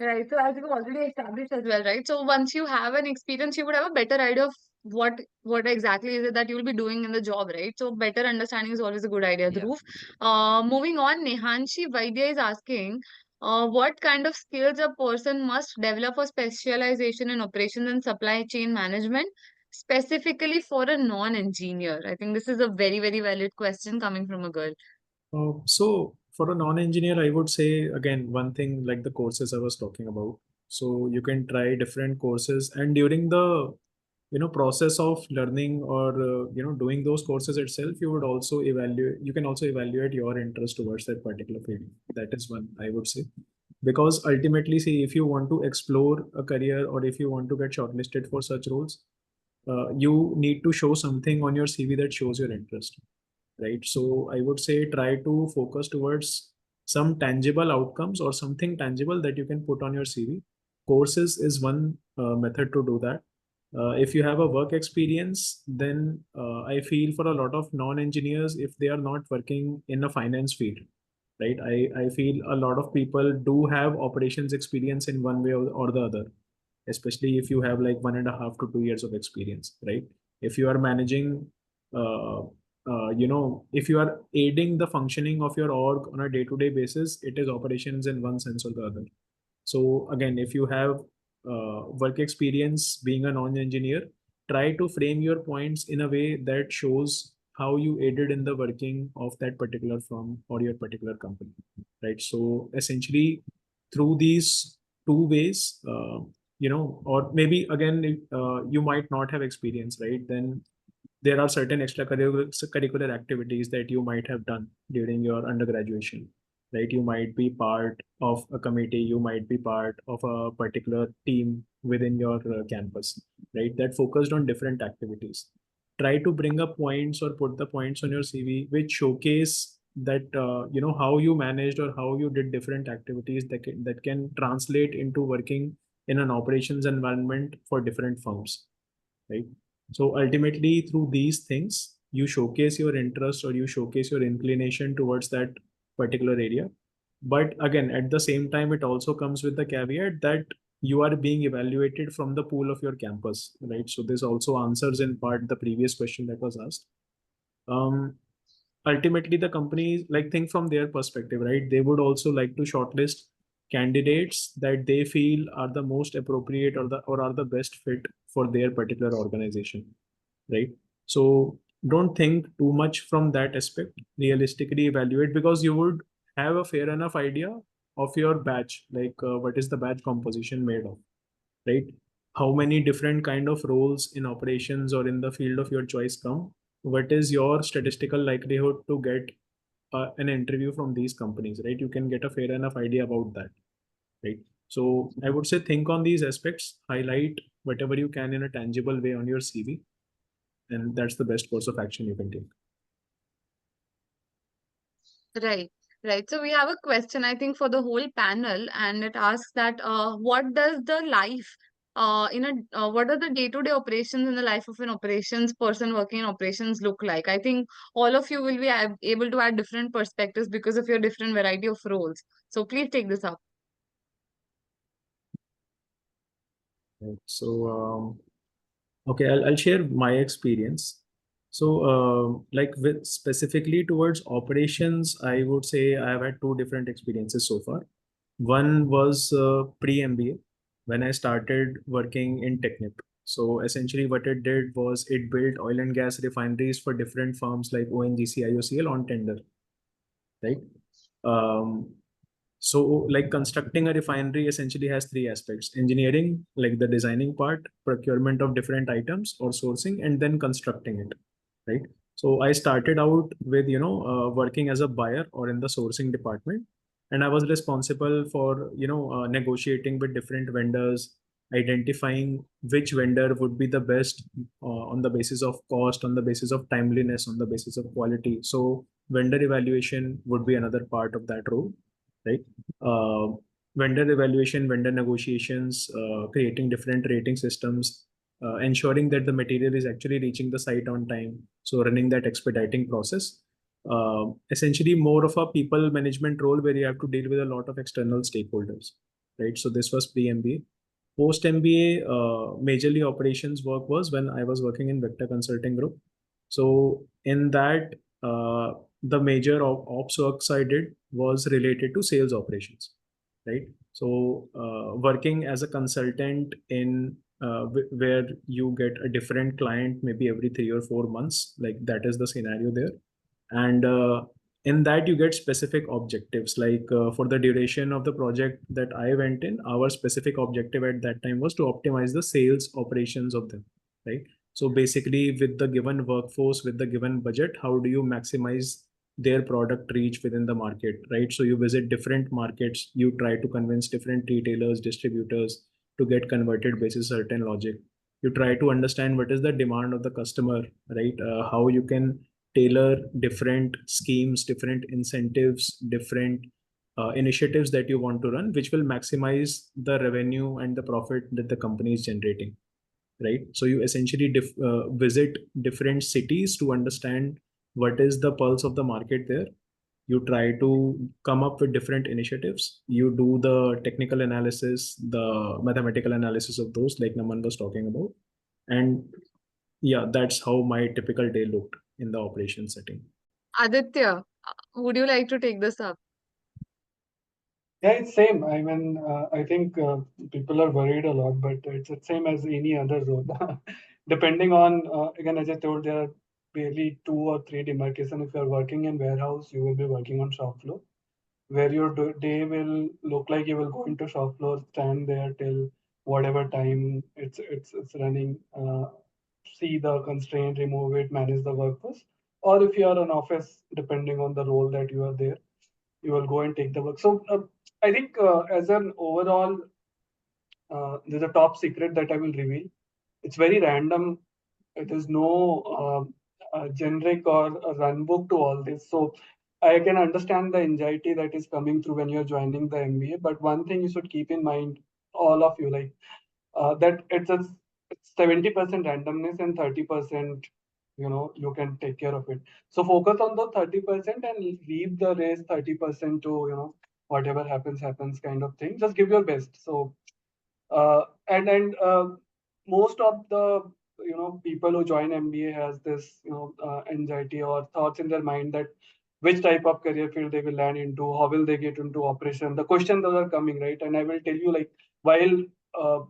Right. So as you've already established as well, right? So once you have an experience, you would have a better idea of what exactly is it that you will be doing in the job, right? So better understanding is always a good idea, Yeah. Dhruv. Moving on, Nehanshi Vaidya is asking, what kind of skills a person must develop for specialization in operations and supply chain management, specifically for a non-engineer? I think this is a very, very valid question coming from a girl. So for a non-engineer, I would say again one thing like the courses I was talking about. So you can try different courses, and during the process of learning or doing those courses itself, you would also evaluate. You can also evaluate your interest towards that particular field. That is one I would say, because ultimately, see, if you want to explore a career or if you want to get shortlisted for such roles, you need to show something on your CV that shows your interest, right? So I would say try to focus towards some tangible outcomes or something tangible that you can put on your CV. Courses is one method to do that. If you have a work experience, then I feel for a lot of non-engineers, if they are not working in a finance field, right? I feel a lot of people do have operations experience in one way or the other, especially if you have like 1.5 to 2 years of experience, right? If you are managing, uh, if you are aiding the functioning of your org on a day-to-day basis, it is operations in one sense or the other. So again, if you have work experience being a non-engineer, try to frame your points in a way that shows how you aided in the working of that particular firm or your particular company, right? So essentially, through these two ways, or maybe again, you might not have experience, right? Then there are certain extracurricular activities that you might have done during your undergraduation, right? You might be part of a committee, you might be part of a particular team within your campus, right? That focused on different activities. Try to bring up points or put the points on your CV which showcase that how you managed or how you did different activities that can translate into working in an operations environment for different firms, right? So ultimately, through these things, you showcase your interest or you showcase your inclination towards that particular area. But again, at the same time, it also comes with the caveat that you are being evaluated from the pool of your campus, right? So this also answers in part the previous question that was asked. Um, Ultimately, the companies like think from their perspective, right? They would also like to shortlist candidates that they feel are the most appropriate or are the best fit for their particular organization, right? So don't think too much from that aspect. Realistically evaluate, because you would have a fair enough idea of your batch, like what is the batch composition made of, right? How many different kind of roles in operations or in the field of your choice come? What is your statistical likelihood to get an interview from these companies, right? You can get a fair enough idea about that, right? So I would say think on these aspects, highlight whatever you can in a tangible way on your CV, and that's the best course of action you can take. Right, right. So we have a question, I think, for the whole panel, and it asks that what does the life what are the day-to-day operations in the life of an operations person working in operations look like? I think all of you will be able to add different perspectives because of your different variety of roles. So please take this up. Right. So okay, I'll share my experience. So like with specifically towards operations, I would say I have had two different experiences so far. One was pre-MBA when I started working in Technip. So essentially what it did was it built oil and gas refineries for different firms like ONGC, IOCL on tender, right? Um, so like constructing a refinery essentially has three aspects: engineering, like the designing part, procurement of different items or sourcing, and then constructing it, right? So I started out with, working as a buyer or in the sourcing department. And I was responsible for, negotiating with different vendors, identifying which vendor would be the best on the basis of cost, on the basis of timeliness, on the basis of quality. So vendor evaluation would be another part of that role, right? Uh, Vendor evaluation, vendor negotiations, creating different rating systems, ensuring that the material is actually reaching the site on time. So running that expediting process. Essentially more of a people management role where you have to deal with a lot of external stakeholders, right? So this was pre-MBA. Post MBA, majorly operations work was when I was working in Vector Consulting Group. So in that, the major ops works I did was related to sales operations, right? So working as a consultant in where you get a different client maybe every 3 or 4 months, like that is the scenario there. And in that you get specific objectives, like for the duration of the project that I went in, our specific objective at that time was to optimize the sales operations of them, right? So basically with the given workforce, with the given budget, how do you maximize their product reach within the market, right? So you visit different markets, you try to convince different retailers, distributors to get converted basis certain logic. You try to understand what is the demand of the customer, right? How you can tailor different schemes, different incentives, different initiatives that you want to run, which will maximize the revenue and the profit that the company is generating, right? So you essentially visit different cities to understand what is the pulse of the market there. You try to come up with different initiatives. You do the technical analysis, the mathematical analysis of those, like Naman was talking about. And yeah, that's how my typical day looked in the operation setting. Aditya, would you like to take this up? Yeah, it's same. I mean, I think people are worried a lot, but it's the same as any other role. Depending on, again, as I told, there are barely 2 or 3 demarcation. If you're working in warehouse, you will be working on shop floor, where your day will look like you will go into shop floor, stand there till whatever time it's running, see the constraint, remove it, manage the workforce. Or if you are an office, depending on the role that you are there, you will go and take the work. So I think as an overall, there's a top secret that I will reveal. It's very random. It is no generic or a run book to all this. So I can understand the anxiety that is coming through when you're joining the MBA. But one thing you should keep in mind, all of you, like that it's 70% randomness and 30%, you can take care of it. So focus on the 30% and leave the rest 30% to, whatever happens kind of thing. Just give your best. So and most of the people who join MBA has this anxiety or thoughts in their mind that which type of career field they will land into, how will they get into operation. The questions that are coming, right? And I will tell you, like, while uh,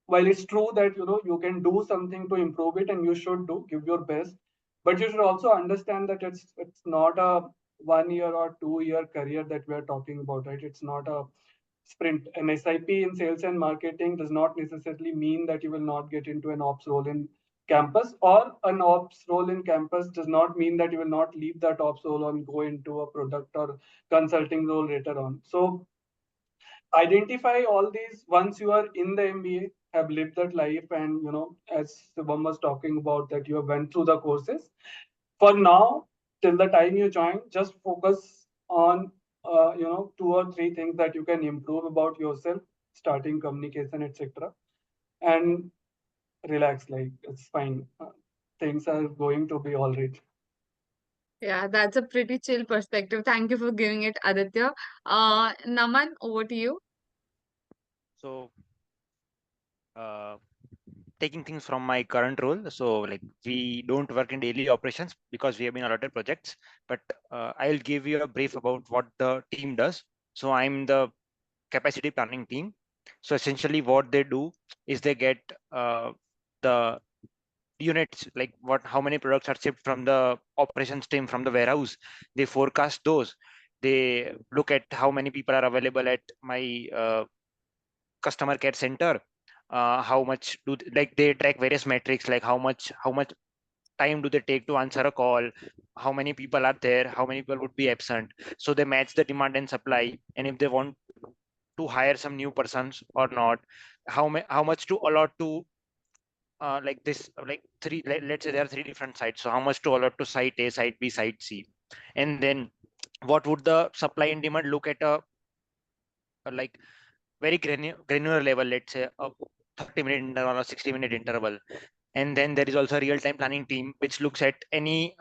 while it's true that you can do something to improve it and you should do, give your best, but you should also understand that it's not a 1 year or 2 year career that we are talking about, right? It's not a sprint. An SIP in sales and marketing does not necessarily mean that you will not get into an ops role in campus, or an ops role in campus does not mean that you will not leave that ops role and go into a product or consulting role later on. So identify all these once you are in the MBA, have lived that life, and as Shubham was talking about, that you have went through the courses. For now, till the time you join, just focus on 2 or 3 things that you can improve about yourself, starting communication, etc. And relax, like it's fine. Things are going to be all right. Yeah, that's a pretty chill perspective. Thank you for giving it, Aditya. Naman, over to you. So, taking things from my current role, so like we don't work in daily operations because we have been allotted projects, but I'll give you a brief about what the team does. So I'm the capacity planning team. So essentially what they do is they get the units, like how many products are shipped from the operations team from the warehouse. They forecast those. They look at how many people are available at my customer care center. How much like they track various metrics, like how much time do they take to answer a call, how many people are there, how many people would be absent. So they match the demand and supply, and if they want to hire some new persons or not, how much to allot to like this, like let's say there are three different sites. So how much to allot to site A, site B, site C, and then what would the supply and demand look at a like very granular level, let's say a 30-minute interval or 60-minute interval. And then there is also a real-time planning team which looks at any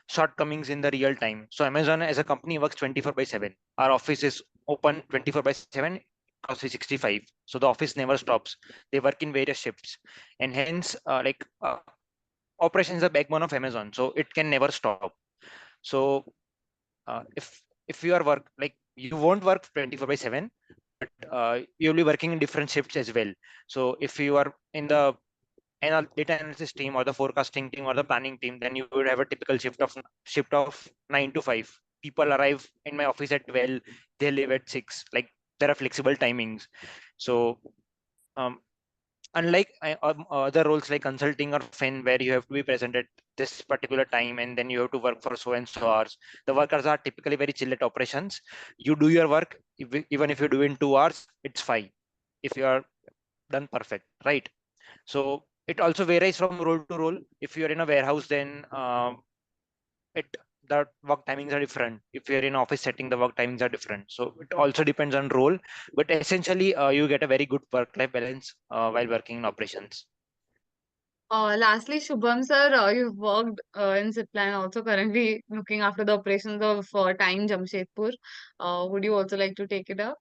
shortcomings in the real time. So Amazon as a company works 24 by 7. Our office is open 24 by 7 across 365. So the office never stops. They work in various shifts, and hence operations is the backbone of Amazon. So it can never stop. So if you are work like you won't work 24 by 7, but you'll be working in different shifts as well. So if you are in the data analysis team or the forecasting team or the planning team, then you would have a typical shift of 9 to 5. People arrive in my office at 12, they leave at 6. Like there are flexible timings. So um, unlike other roles like consulting or fin, where you have to be present at this particular time and then you have to work for so and so hours, the workers are typically very chill at operations. You do your work, even if you do in 2 hours, it's fine if you are done perfect, right? So it also varies from role to role. If you're in a warehouse, then it the work timings are different. If you're in office setting, the work timings are different. So it also depends on role, but essentially you get a very good work-life balance while working in operations. Lastly, Shubham sir, you've worked in Zipline, also currently looking after the operations of Time Jamshedpur. Would you also like to take it up?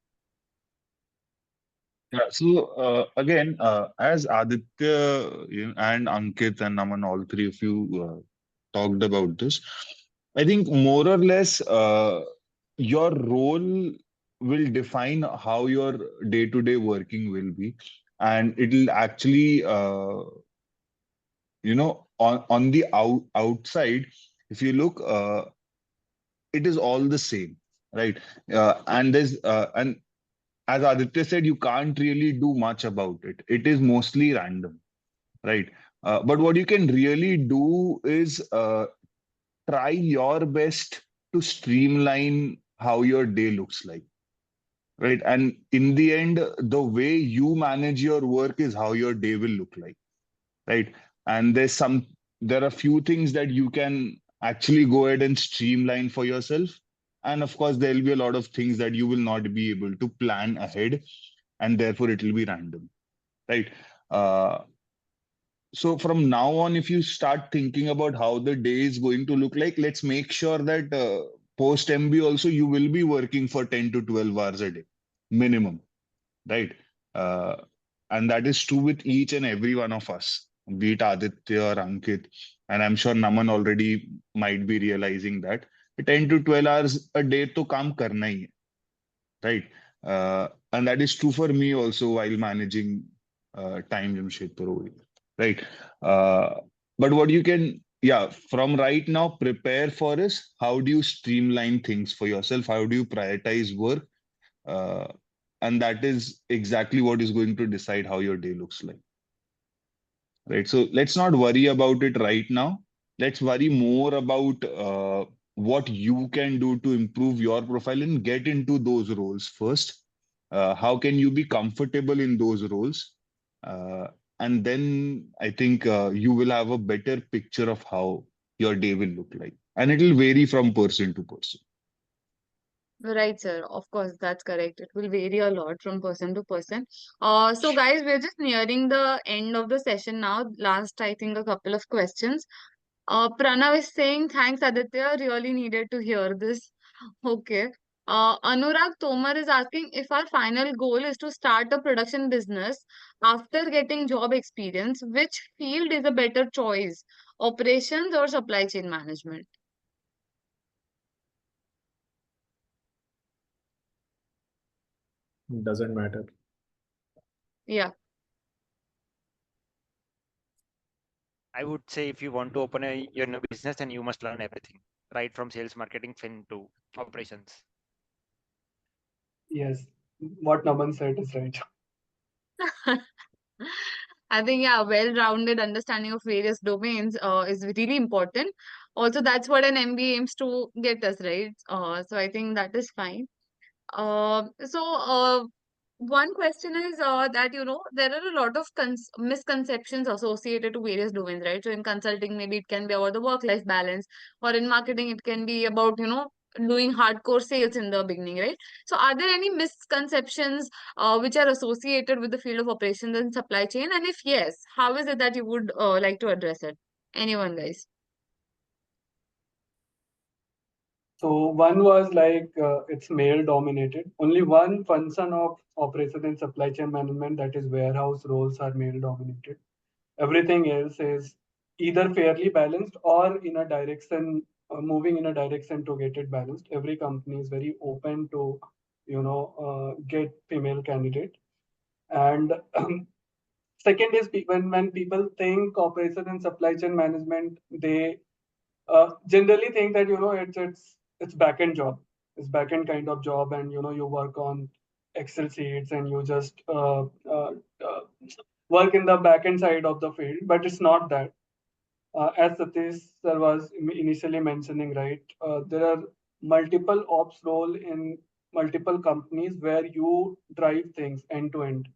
Yeah, so again, as Aditya and Ankit and Naman, all three of you talked about this, I think more or less your role will define how your day-to-day working will be, and it'll actually, on the outside, if you look, it is all the same, right? And as Aditya said, you can't really do much about it. It is mostly random, right? But what you can really do is try your best to streamline how your day looks like, right? And in the end, the way you manage your work is how your day will look like, right? And there are few things that you can actually go ahead and streamline for yourself. And of course, there will be a lot of things that you will not be able to plan ahead, and therefore it will be random, right? Uh, so from now on, if you start thinking about how the day is going to look like, let's make sure that post MB also you will be working for 10 to 12 hours a day minimum, right? Uh, and that is true with each and every one of us, be it Aditya or Ankit. And I'm sure Naman already might be realizing that 10 to 12 hours a day to काम करना ही है, right? And that is true for me also while managing time Jamshedpur over here, right? But what you can, yeah, from right now prepare for is how do you streamline things for yourself? How do you prioritize work? Uh, and that is exactly what is going to decide how your day looks like, right? So let's not worry about it right now. Let's worry more about what you can do to improve your profile and get into those roles first. How can you be comfortable in those roles? Uh, and then I think you will have a better picture of how your day will look like. And it will vary from person to person. Right, sir. Of course, that's correct. It will vary a lot from person to person. So guys, we're just nearing the end of the session now. Last, I think, a couple of questions. Pranav is saying, thanks, Aditya. Really needed to hear this. Okay. Anurag Tomar is asking if our final goal is to start a production business after getting job experience, which field is a better choice, operations or supply chain management? Doesn't matter. Yeah. I would say if you want to open your new business, then you must learn everything, right from sales, marketing, fin to operations. Yes, what Naman said is right. I think, yeah, well-rounded understanding of various domains is really important. Also, that's what an MBA aims to get us, right? So I think that is fine. So one question is that there are a lot of misconceptions associated to various domains, right? So in consulting, maybe it can be about the work-life balance, or in marketing, it can be about doing hardcore sales in the beginning, right? So are there any misconceptions which are associated with the field of operations and supply chain? And if yes, how is it that you would like to address it? Anyone, guys? So one was like it's male dominated. Only one function of operation and supply chain management, that is warehouse roles, are male dominated. Everything else is either fairly balanced or in a direction, moving in a direction to get it balanced. Every company is very open to get female candidate. And second is when people think operation and supply chain management, they generally think that it's back end job, it's back end kind of job, and you work on Excel sheets and you just uh, work in the back end side of the field, but it's not that. As Satish sir was initially mentioning, right? There are multiple ops role in multiple companies where you drive things end to end.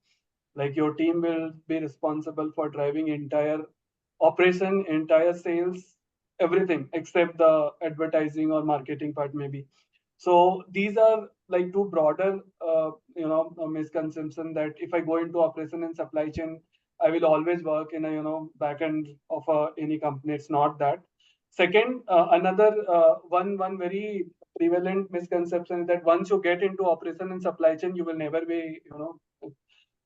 Like your team will be responsible for driving entire operation, entire sales, everything except the advertising or marketing part maybe. So these are like two broader, misconception that if I go into operation and supply chain, I will always work in a back end of any company. It's not that. Second, another one very prevalent misconception is that once you get into operation and supply chain, you will never be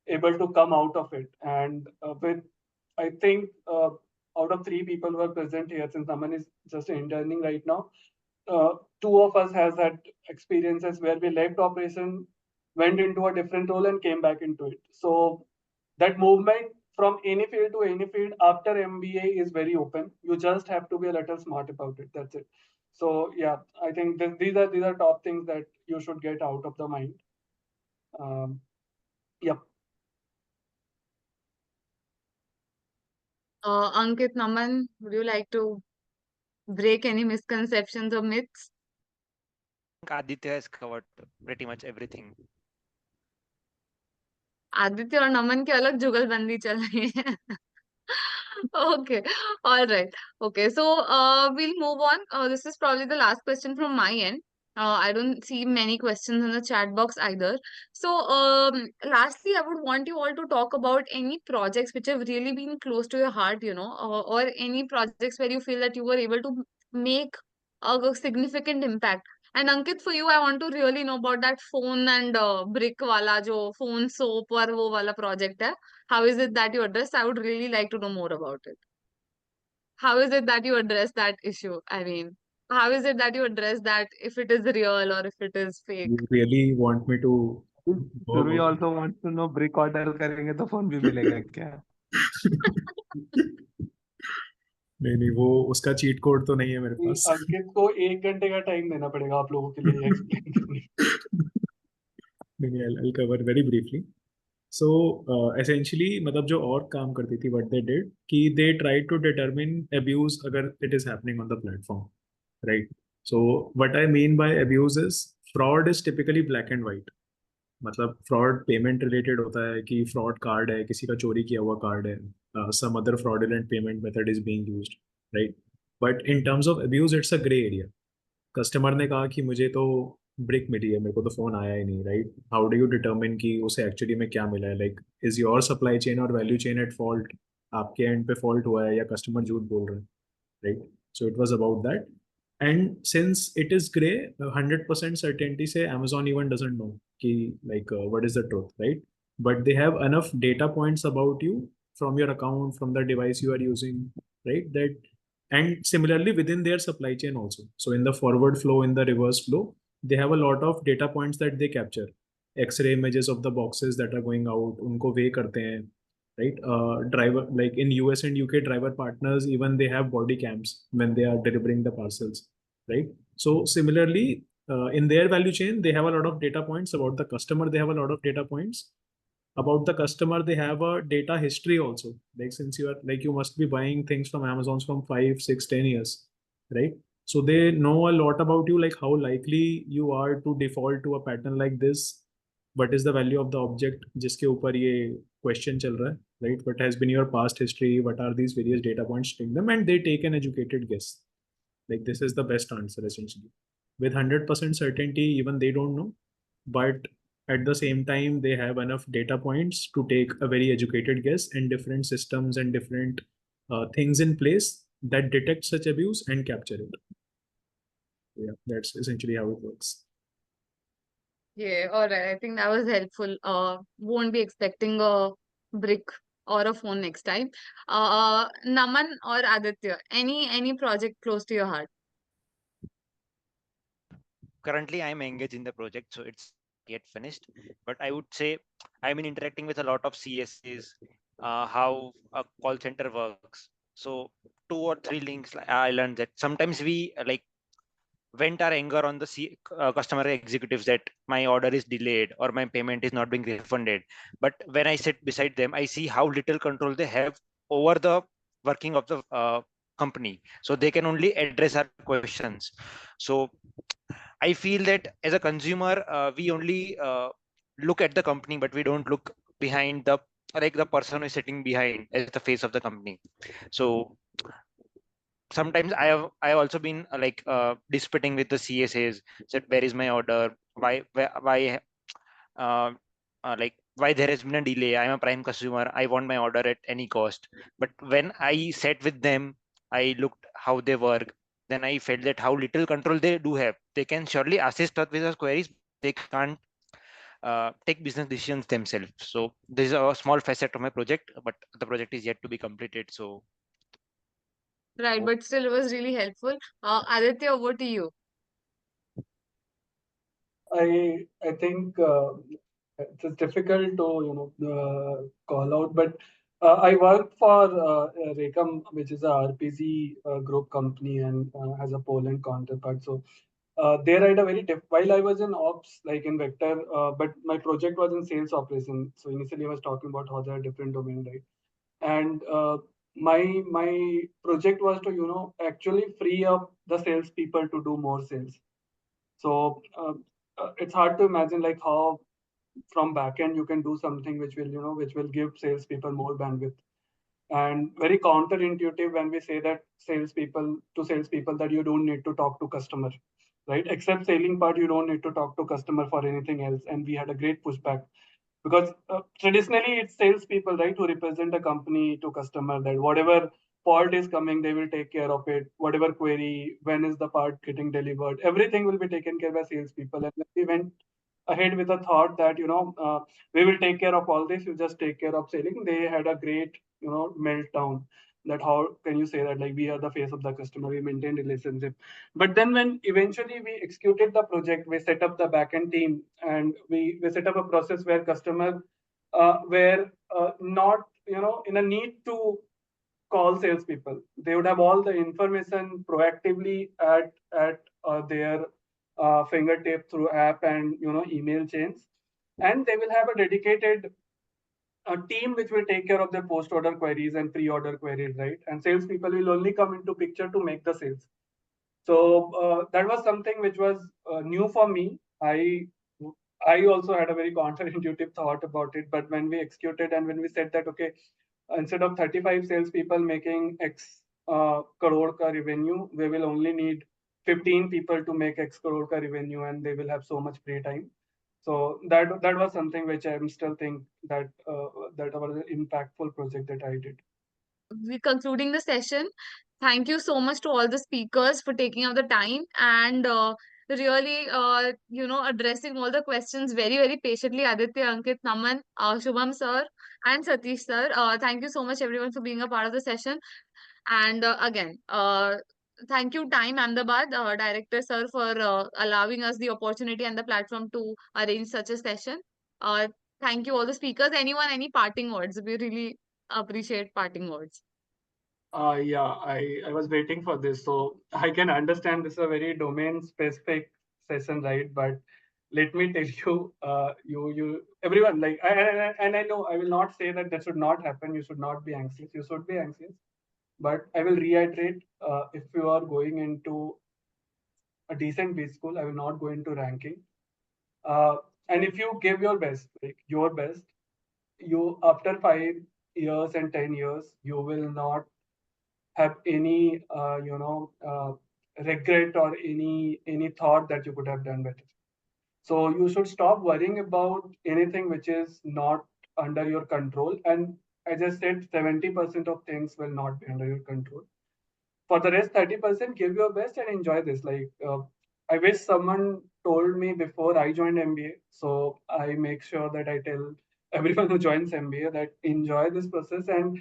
able to come out of it. And with I think out of three people who are present here, since someone is just interning right now, two of us has had experiences where we left operation, went into a different role, and came back into it. So that movement from any field to any field after MBA is very open. You just have to be a little smart about it. That's it. So yeah, I think these are top things that you should get out of the mind. Um, yep. Ankit, Naman, would you like to break any misconceptions or myths? Aditya has covered pretty much everything. Aditya और नमन की अलग जुगलबंदी चल रही है. Okay, all right. Okay, so we'll move on. This is probably the last question from my end. I don't see many questions in the chat box either. So, lastly, I would want you all to talk about any projects which have really been close to your heart, or any projects where you feel that you were able to make a significant impact. And Ankit, for you, I want to really know about that phone and brick wala jo phone soap or wo wala project hai. How is it that you address? I would really like to know more about it. How is it that you address that issue? I mean, how is it that you address that if it is real or if it is fake? You really want me to go Survi about also wants to know brick order करेंगे तो phone भी मिलेगा क्या? नहीं नहीं, वो उसका cheat code तो नहीं है मेरे कि पास. अंकित को 1 घंटे का टाइम देना पड़ेगा आप लोगों के लिए एक्सप्लेन करने. नहीं नहीं, I'll cover very briefly. So essentially मतलब जो और काम करती थी, what they did कि they tried to determine abuse अगर it is happening on the platform, right? So what I mean by abuse is fraud is typically black and white. मतलब fraud payment related होता है कि fraud card है, किसी का चोरी किया हुआ कार्ड है, some other fraudulent payment method is being used, right? But in terms of abuse it's a grey area. Customer ने कहा कि मुझे तो ब्रिक मिली है, मेरे को तो फोन आया ही नहीं, right? How do you determine कि उसे एक्चुअली में क्या मिला है? Like is your supply chain और वैल्यू चेन एट फॉल्ट? आपके एंड पे फॉल्ट हुआ है या कस्टमर झूठ बोल रहे हैं, right? So it was about that. And since it is gray, 100% certainty say Amazon even doesn't know ki, like what is the truth, right? But they have enough data points about you from your account, from the device you are using, right? That, and similarly within their supply chain also. So in the forward flow, in the reverse flow, they have a lot of data points that they capture. X-ray images of the boxes that are going out, unko weigh karte hain, right? Driver, like in US and UK, driver partners even they have body cams when they are delivering the parcels, right? So similarly, in their value chain, they have a lot of data points about the customer. They have a lot of data points about the customer. They have a data history also. Like since you are like you must be buying things from Amazon from 5, 6, 10 years, right? So they know a lot about you, like how likely you are to default to a pattern like this, what is the value of the object जिसके ऊपर ये question चल रहा है, right? What has been your past history? What are these various data points? Take them and they take an educated guess. Like this is the best answer essentially. With 100% certainty, even they don't know, but at the same time, they have enough data points to take a very educated guess, and different systems and different things in place that detect such abuse and capture it. Yeah, that's essentially how it works. Yeah, all right. I think that was helpful. Won't be expecting a brick or a phone next time. Naman or Aditya, any project close to your heart? Currently, I'm engaged in the project, so it's yet finished. But I would say I've been interacting with a lot of CSAs, how a call center works. So 2 or 3 links, I learned that sometimes we like vent our anger on the customer executives that my order is delayed or my payment is not being refunded. But when I sit beside them, I see how little control they have over the working of the company. So they can only address our questions. So I feel that as a consumer, we only look at the company, but we don't look behind the like the person who is sitting behind as the face of the company. So sometimes I have also been disputing with the CSAs, said where is my order, why uh, why there has been a delay. I'm a prime consumer, I want my order at any cost. But when I sat with them, I looked how they work, then I felt that how little control they do have. They can surely assist us with our queries, they can't take business decisions themselves. So this is a small facet of my project, but the project is yet to be completed. So Right, but still it was really helpful. Aditya, over to you. I think it's difficult to call out, but I work for Rekam, which is a RPZ group company and has a Poland counterpart. So there I had a very while I was in ops, like in Vector, but my project was in sales operation. So initially I was talking about how there are different domains, right? And my project was to actually free up the salespeople to do more sales. So it's hard to imagine like how from backend you can do something which will give salespeople more bandwidth, and very counterintuitive when we say that salespeople that you don't need to talk to customer, right? Except selling part, you don't need to talk to customer for anything else. And we had a great pushback because traditionally it's salespeople, right, who represent a company to customer, that whatever fault is coming, they will take care of it. Whatever query, when is the part getting delivered, everything will be taken care by salespeople. And we went ahead with the thought that we will take care of all this. You just take care of selling. They had a great meltdown. That how can you say that, like, we are the face of the customer, we maintain relationship. But then when eventually we executed the project, we set up the backend team, and we set up a process where customer were not in a need to call salespeople. They would have all the information proactively at their fingertip through app and email chains, and they will have a dedicated team which will take care of their post order queries and pre order queries, right? And salespeople will only come into picture to make the sales. So that was something which was new for me. I also had a very counterintuitive thought about it, but when we executed and when we said that, okay, instead of 35 salespeople making X crore ka revenue, we will only need 15 people to make X crore ka revenue, and they will have so much free time. So that was something which I'm still think that that was an impactful project that I did. We're concluding the session. Thank you so much to all the speakers for taking out the time and really, addressing all the questions very, very patiently. Aditya, Ankit, Naman, Shubham sir, and Satish sir. Thank you so much, everyone, for being a part of the session. And again, thank you, Time Ahmedabad director sir, for allowing us the opportunity and the platform to arrange such a session. Uh, Thank you, all the speakers. Anyone, any parting words? We really appreciate parting words. Yeah, I was waiting for this. So I can understand this is a very domain specific session, right? But let me tell you, you everyone, like, and I know I will not say that that should not happen. You should not be anxious. You should be anxious. But I will reiterate, if you are going into a decent B school, I will not go into ranking. Uh, And if you give your best, like your best, you after 5 years and 10 years, you will not have any regret or any thought that you could have done better. So you should stop worrying about anything which is not under your control. And as I said, 70% of things will not be under your control. For the rest 30%, give your best and enjoy this. Like I wish someone told me before I joined MBA. So I make sure that I tell everyone who joins MBA that enjoy this process, and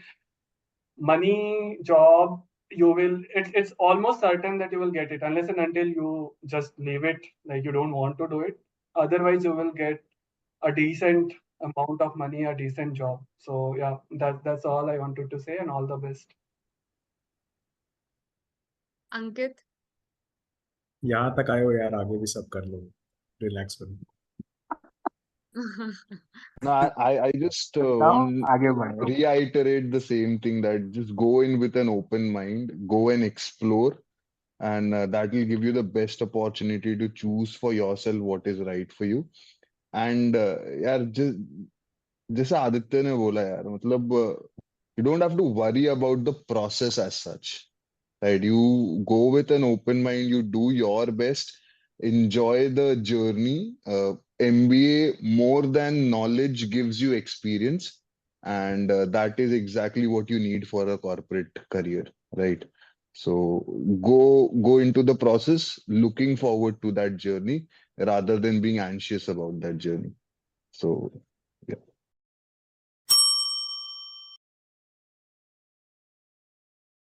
money, job, you will, it's almost certain that you will get it unless and until you just leave it, like you don't want to do it. Otherwise you will get a decent amount of money, a decent job. So yeah, that's all I wanted to say, and all the best. Ankit? यहाँ तक आए हो यार, आगे भी सब कर लो, relax करो. No, I just बताओ, want आगे बढ़ो. reiterate the same thing, that just go in with an open mind, go and explore, and that will give you the best opportunity to choose for yourself what is right for you. And यार जैसा आदित्य ने बोला यार, मतलब you don't have to worry about the process as such, right? You go with an open mind, you do your best, enjoy the journey. MBA, more than knowledge, gives you experience, and that is exactly what you need for a corporate career, right? So go into the process looking forward to that journey rather than being anxious about that journey. So